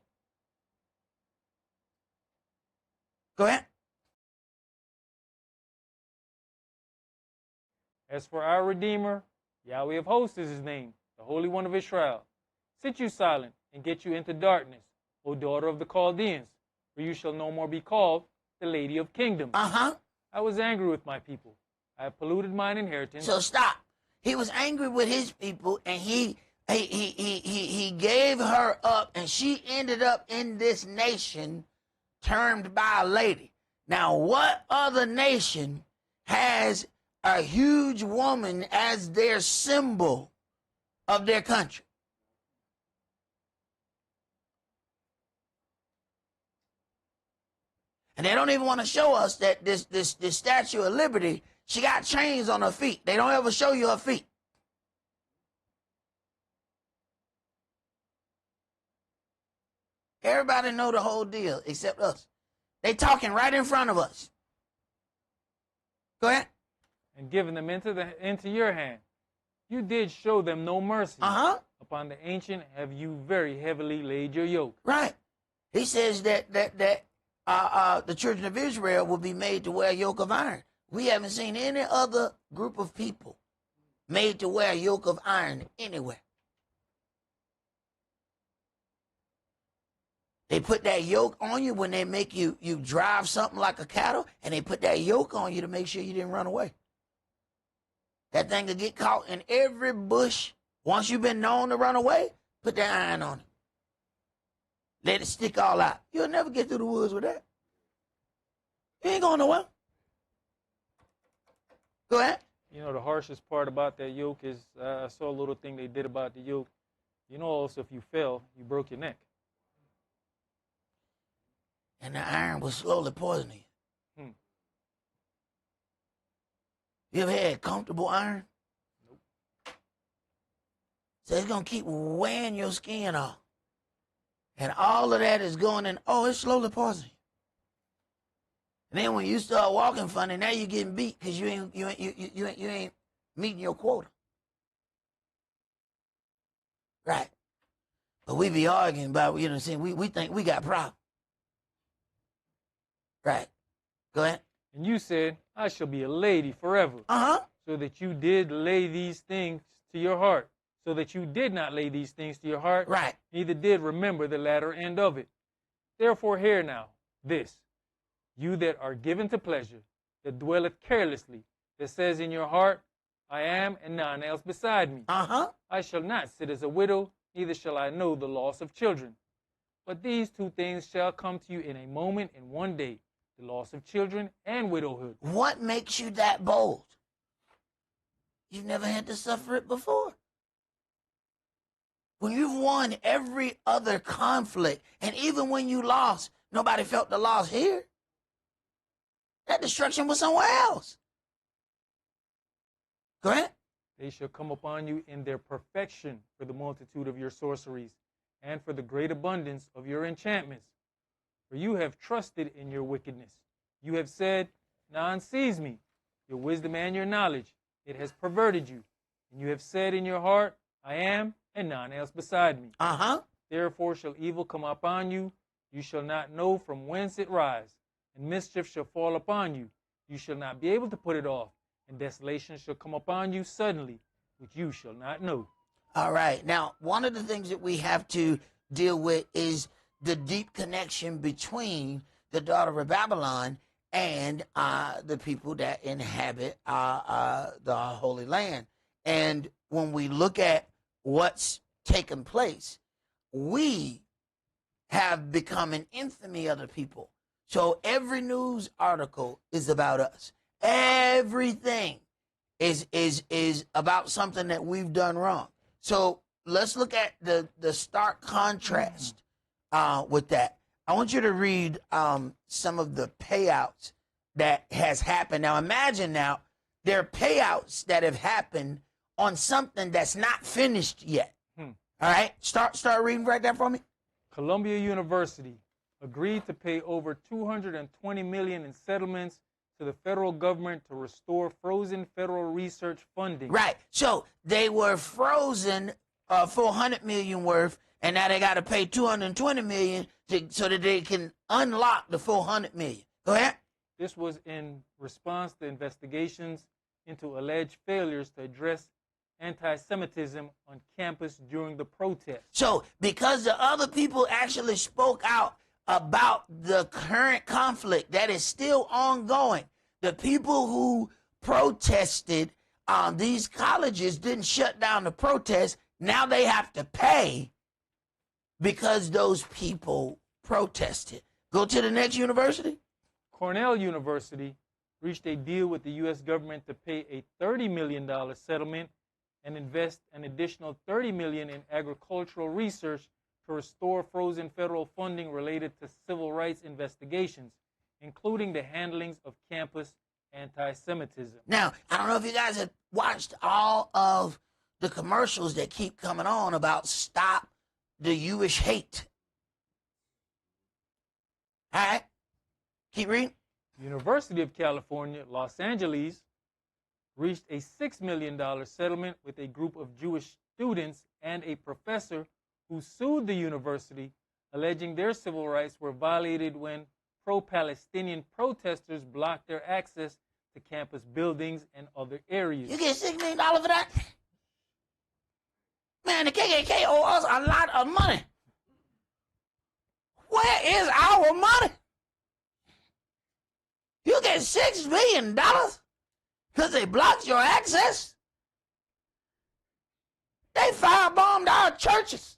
Go ahead. As for our Redeemer, Yahweh of hosts is his name, the Holy One of Israel. Sit you silent and get you into darkness, O daughter of the Chaldeans, for you shall no more be called the Lady of Kingdoms. I was angry with my people. I have polluted mine inheritance. So stop. He was angry with his people, and he gave her up, and she ended up in this nation termed by a lady. Now, what other nation has a huge woman as their symbol of their country? And they don't even want to show us that this Statue of Liberty, she got chains on her feet. They don't ever show you her feet. Everybody know the whole deal except us. They talking right in front of us. Go ahead. And given them into your hand. You did show them no mercy. Upon the ancient have you very heavily laid your yoke. Right. He says that the children of Israel will be made to wear a yoke of iron. We haven't seen any other group of people made to wear a yoke of iron anywhere. They put that yoke on you when they make you drive something like a cattle, and they put that yoke on you to make sure you didn't run away. That thing could get caught in every bush. Once you've been known to run away, put that iron on it. Let it stick all out. You'll never get through the woods with that. You ain't going nowhere. Go ahead. You know, the harshest part about that yoke is, I saw a little thing they did about the yoke. You know also if you fell, you broke your neck. And the iron was slowly poisoning you. You ever had comfortable iron? Nope. So it's going to keep wearing your skin off. And all of that is going in, it's slowly poisoning you. And then when you start walking funny, now you're getting beat because you ain't meeting your quota. Right. But we be arguing about, we think we got problems. Right. Go ahead. And you said, I shall be a lady forever. So that you did lay these things to your heart. So that you did not lay these things to your heart. Right. Neither did remember the latter end of it. Therefore hear now this. You that are given to pleasure, that dwelleth carelessly, that says in your heart, I am and none else beside me. I shall not sit as a widow, neither shall I know the loss of children. But these two things shall come to you in a moment, in one day, the loss of children, and widowhood. What makes you that bold? You've never had to suffer it before. When you've won every other conflict, and even when you lost, nobody felt the loss here. That destruction was somewhere else. Go ahead. They shall come upon you in their perfection for the multitude of your sorceries, and for the great abundance of your enchantments. For you have trusted in your wickedness. You have said, none sees me. Your wisdom and your knowledge, it has perverted you. And you have said in your heart, I am, and none else beside me. Therefore shall evil come upon you. You shall not know from whence it rise. And mischief shall fall upon you. You shall not be able to put it off. And desolation shall come upon you suddenly, which you shall not know. All right. Now, one of the things that we have to deal with is the deep connection between the daughter of Babylon and the people that inhabit the Holy Land. And when we look at what's taken place, we have become an infamy of the people. So every news article is about us. Everything is about something that we've done wrong. So let's look at the stark contrast with that. I want you to read some of the payouts that has happened. Now imagine now, there are payouts that have happened on something that's not finished yet. All right, start reading right there for me. Columbia University agreed to pay over $220 million in settlements to the federal government to restore frozen federal research funding. Right. So they were frozen $400 million worth, and now they got to pay $220 million so that they can unlock the $400 million. Go ahead. This was in response to investigations into alleged failures to address anti-Semitism on campus during the protest. So because the other people actually spoke out about the current conflict that is still ongoing, the people who protested, these colleges didn't shut down the protest. Now they have to pay because those people protested. Go to the next university. Cornell University reached a deal with the U.S. government to pay a $30 million settlement and invest an additional $30 million in agricultural research to restore frozen federal funding related to civil rights investigations, including the handlings of campus anti-Semitism. Now, I don't know if you guys have watched all of the commercials that keep coming on about stop the Jewish hate. All right, keep reading. University of California, Los Angeles, reached a $6 million settlement with a group of Jewish students and a professor who sued the university, alleging their civil rights were violated when pro-Palestinian protesters blocked their access to campus buildings and other areas. You get $6 million for that? Man, the KKK owe us a lot of money. Where is our money? You get $6 million because they blocked your access? They firebombed our churches.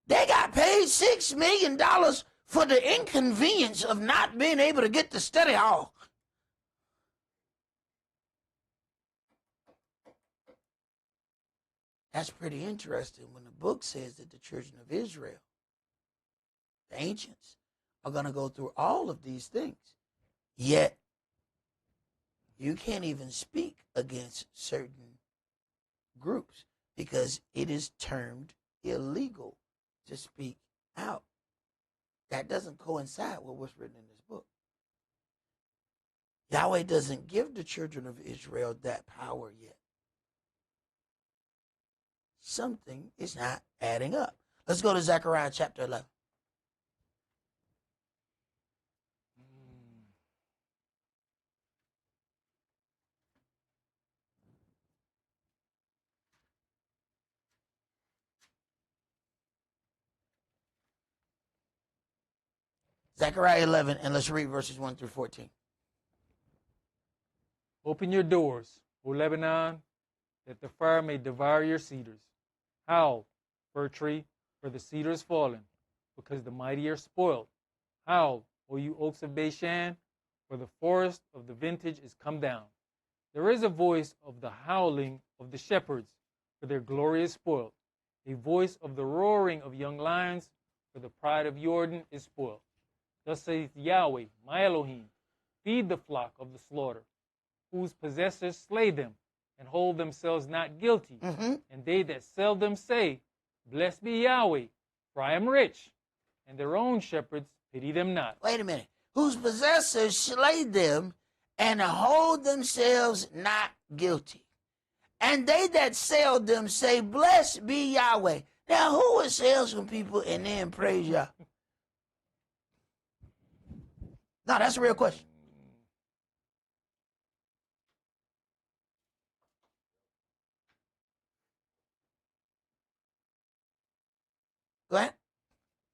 They got paid $6 million for the inconvenience of not being able to get to study hall. That's pretty interesting when the book says that the children of Israel, the ancients, are going to go through all of these things. Yet, you can't even speak against certain groups because it is termed illegal to speak out. That doesn't coincide with what's written in this book. Yahweh doesn't give the children of Israel that power yet. Something is not adding up. Let's go to Zechariah chapter 11. Zechariah 11, and let's read verses 1 through 14. Open your doors, O Lebanon, that the fire may devour your cedars. Howl, fir tree, for the cedar is fallen. because the mighty are spoiled. Howl, O you oaks of Bashan, for the forest of the vintage is come down. There is a voice of the howling of the shepherds, for their glory is spoiled. A voice of the roaring of young lions, for the pride of Jordan is spoiled. Thus saith Yahweh, my Elohim, feed the flock of the slaughter, whose possessors slay them, and hold themselves not guilty. And they that sell them say, Blessed be Yahweh, for I am rich. And their own shepherds pity them not. Wait a minute. Whose possessors slay them and hold themselves not guilty. And they that sell them say, Blessed be Yahweh. Now, who would sell some people and then praise Yah? No, that's a real question. Go ahead.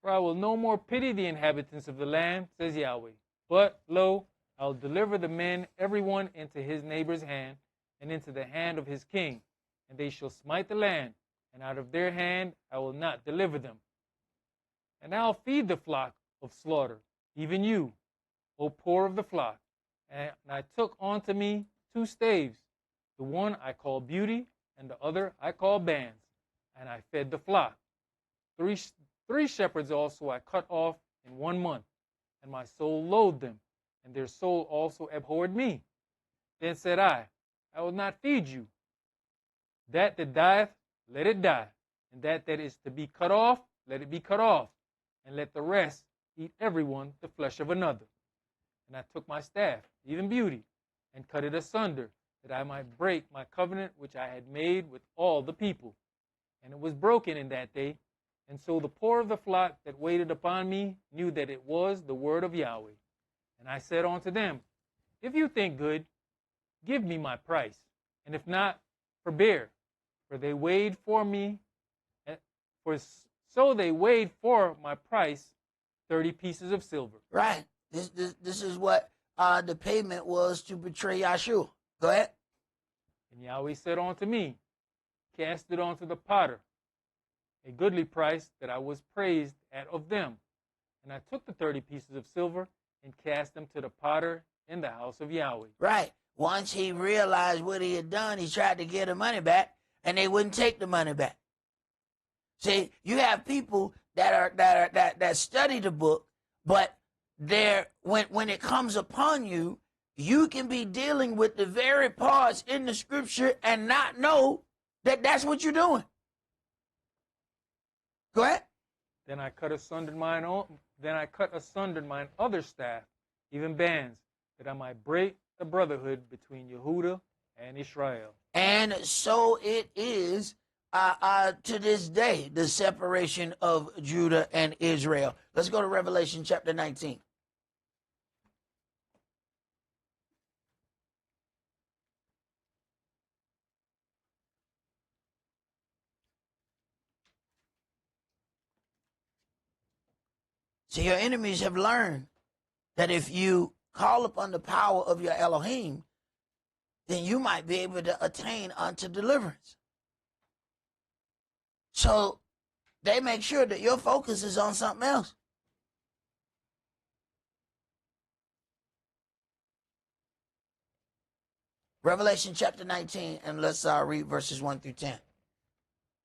For I will no more pity the inhabitants of the land, says Yahweh. But, lo, I will deliver the men, every one into his neighbor's hand, and into the hand of his king. And they shall smite the land, and out of their hand I will not deliver them. And I'll feed the flock of slaughter, even you, O poor of the flock. And I took unto me 2 staves. The one I call beauty, and the other I call bands. And I fed the flock. Three shepherds also I cut off in 1 month, and my soul loathed them, and their soul also abhorred me. Then said I will not feed you. That dieth, let it die, and that is to be cut off, let it be cut off, and let the rest eat every one the flesh of another. And I took my staff, even beauty, and cut it asunder, that I might break my covenant which I had made with all the people. And it was broken in that day. And so the poor of the flock that waited upon me knew that it was the word of Yahweh. And I said unto them, If you think good, give me my price, and if not, forbear. For they weighed for me, so they weighed for my price 30 pieces of silver. Right. This is what the payment was to betray Yahshua. Go ahead. And Yahweh said unto me, Cast it unto the potter, a goodly price that I was praised at of them. And I took the 30 pieces of silver and cast them to the potter in the house of Yahweh. Right. Once he realized what he had done, he tried to get the money back, and they wouldn't take the money back. See, you have people that study the book, but when it comes upon you, you can be dealing with the very parts in the scripture and not know that that's what you're doing. Go ahead. Then I cut asunder mine other staff, even bands, that I might break the brotherhood between Yehudah and Israel. And so it is to this day, the separation of Judah and Israel. Let's go to Revelation chapter 19. So your enemies have learned that if you call upon the power of your Elohim, then you might be able to attain unto deliverance. So they make sure that your focus is on something else. Revelation chapter 19, and let's read verses 1 through 10.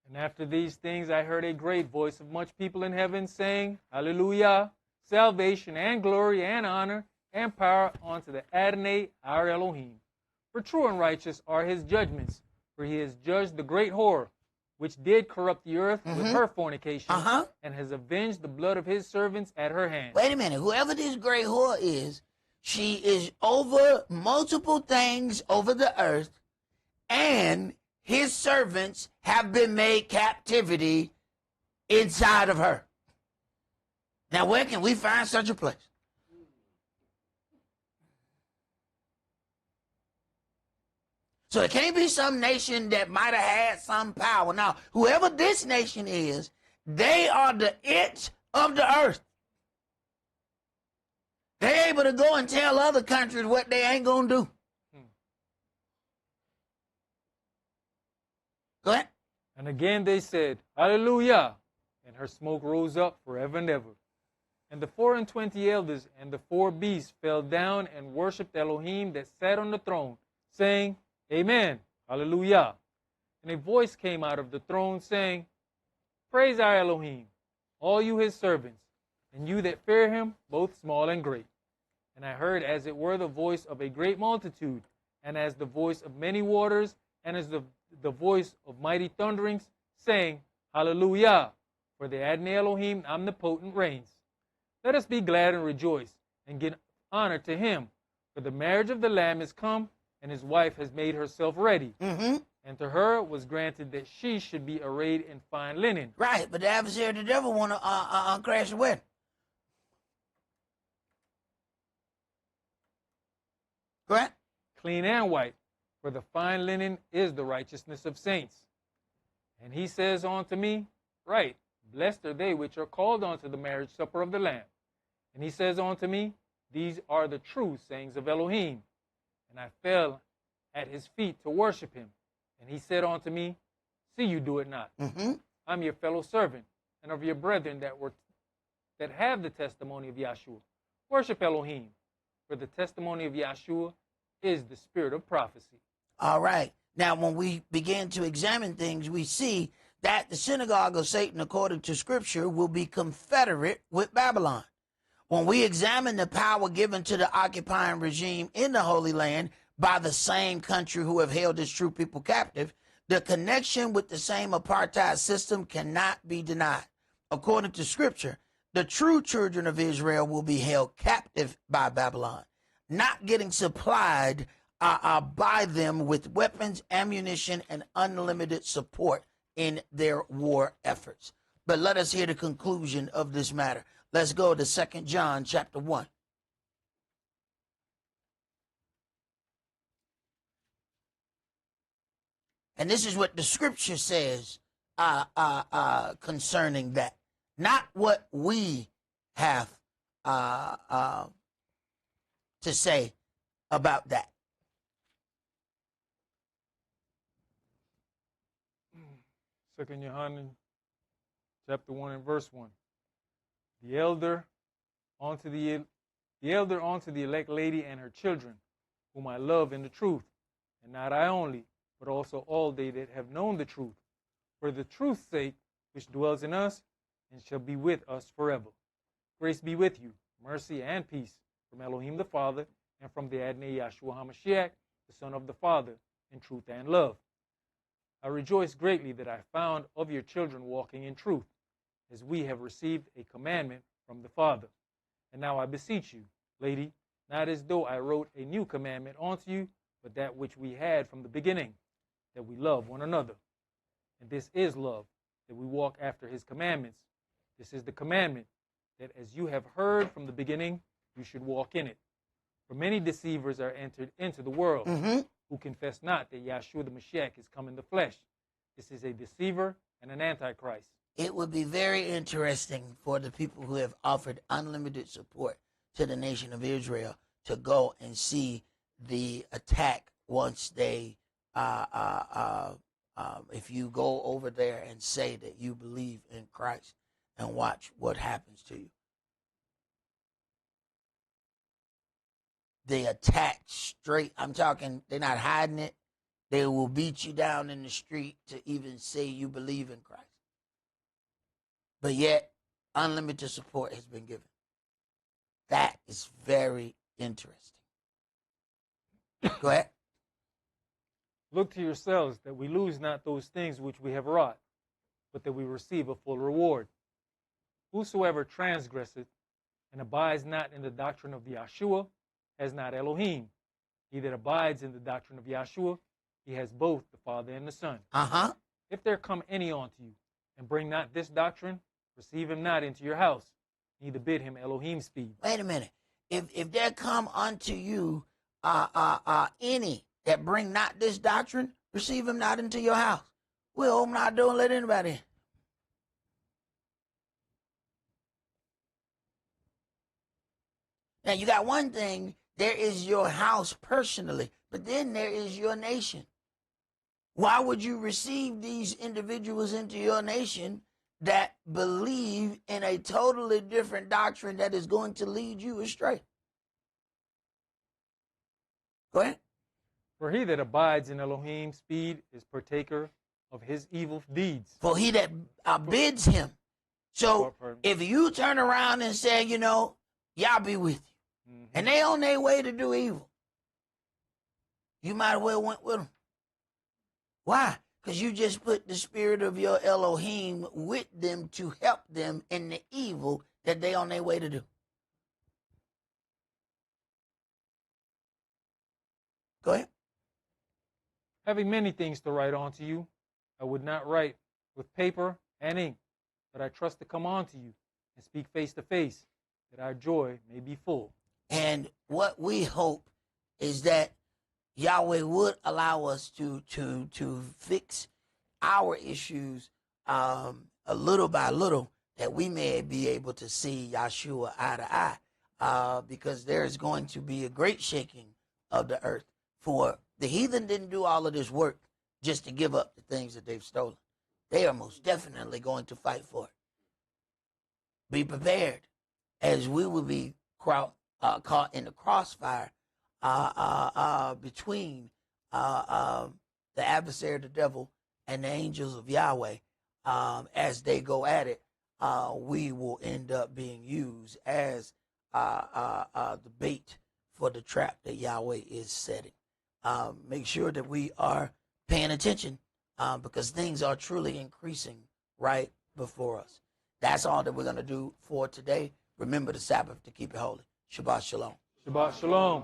And after these things I heard a great voice of much people in heaven saying, Hallelujah, salvation and glory and honor and power unto the Adonai, our Elohim. For true and righteous are his judgments, for he has judged the great whore, which did corrupt the earth with her fornication, and has avenged the blood of his servants at her hand. Wait a minute. Whoever this great whore is, she is over multiple things over the earth, and his servants have been made captivity inside of her. Now, where can we find such a place? So it can't be some nation that might have had some power. Now, whoever this nation is, they are the it of the earth. They're able to go and tell other countries what they ain't going to do. Go ahead. And again they said, Hallelujah, and her smoke rose up forever and ever. And the 24 elders and the 4 beasts fell down and worshipped Elohim that sat on the throne, saying, Amen, Hallelujah. And a voice came out of the throne, saying, Praise our Elohim, all you his servants, and you that fear him, both small and great. And I heard as it were the voice of a great multitude, and as the voice of many waters, and as the voice of mighty thunderings, saying, Hallelujah, for the Adonai Elohim omnipotent reigns. Let us be glad and rejoice, and give honor to him, for the marriage of the Lamb is come, and his wife has made herself ready. Mm-hmm. And to her was granted that she should be arrayed in fine linen. Right, but the adversary of the devil want to crash the wedding. Correct? Clean and white, for the fine linen is the righteousness of saints. And he says unto me, Right, blessed are they which are called unto the marriage supper of the Lamb. And he says unto me, These are the true sayings of Elohim. And I fell at his feet to worship him. And he said unto me, See you do it not. Mm-hmm. I'm your fellow servant, and of your brethren that have the testimony of Yahshua. Worship Elohim, for the testimony of Yahshua is the spirit of prophecy. All right. Now, when we begin to examine things, we see that the synagogue of Satan, according to Scripture, will be confederate with Babylon. When we examine the power given to the occupying regime in the Holy Land by the same country who have held its true people captive, the connection with the same apartheid system cannot be denied. According to Scripture, the true children of Israel will be held captive by Babylon, not getting supplied by them with weapons, ammunition, and unlimited support in their war efforts. But let us hear the conclusion of this matter. Let's go to 2 John chapter 1. And this is what the Scripture says concerning that. Not what we have to say about that. 2 John chapter 1 and verse 1. The elder unto the elect lady and her children, whom I love in the truth, and not I only, but also all they that have known the truth, for the truth's sake, which dwells in us, and shall be with us forever. Grace be with you, mercy and peace, from Elohim the Father, and from the Adonai Yahshua HaMashiach, the Son of the Father, in truth and love. I rejoice greatly that I found of your children walking in truth, as we have received a commandment from the Father. And now I beseech you, lady, not as though I wrote a new commandment unto you, but that which we had from the beginning, that we love one another. And this is love, that we walk after his commandments. This is the commandment, that as you have heard from the beginning, you should walk in it. For many deceivers are entered into the world, who confess not that Yahshua the Mashiach is come in the flesh. This is a deceiver and an antichrist. It would be very interesting for the people who have offered unlimited support to the nation of Israel to go and see the attack once they, if you go over there and say that you believe in Christ and watch what happens to you. They attack straight. I'm talking, they're not hiding it. They will beat you down in the street to even say you believe in Christ. But yet, unlimited support has been given. That is very interesting. Go ahead. Look to yourselves that we lose not those things which we have wrought, but that we receive a full reward. Whosoever transgresseth and abides not in the doctrine of Yahshua has not Elohim. He that abides in the doctrine of Yahshua, he has both the Father and the Son. If there come any unto you, and bring not this doctrine, receive him not into your house, neither bid him Elohim speed. Wait a minute. If there come unto you any that bring not this doctrine, receive him not into your house. We'll open our door and let anybody in. Now, you got one thing, there is your house personally, but then there is your nation. Why would you receive these individuals into your nation that believe in a totally different doctrine that is going to lead you astray. Go ahead. For he that abides in Elohim's speed is partaker of his evil deeds. For he that bids him. So if you turn around and say, you know, y'all be with you, and they on their way to do evil, you might as well went with them. Why? Because you just put the spirit of your Elohim with them to help them in the evil that they on their way to do. Go ahead. Having many things to write unto you, I would not write with paper and ink, but I trust to come unto you and speak face to face, that our joy may be full. And what we hope is that Yahweh would allow us to fix our issues a little by little, that we may be able to see Yahshua eye to eye, because there is going to be a great shaking of the earth. For the heathen didn't do all of this work just to give up the things that they've stolen. They are most definitely going to fight for it. Be prepared, as we will be caught in the crossfire between the adversary, the devil, and the angels of Yahweh. As they go at it, we will end up being used as the bait for the trap that Yahweh is setting. Make sure that we are paying attention, because things are truly increasing right before us. That's all that we're going to do for today. Remember the Sabbath to keep it holy. Shabbat shalom. Shabbat shalom.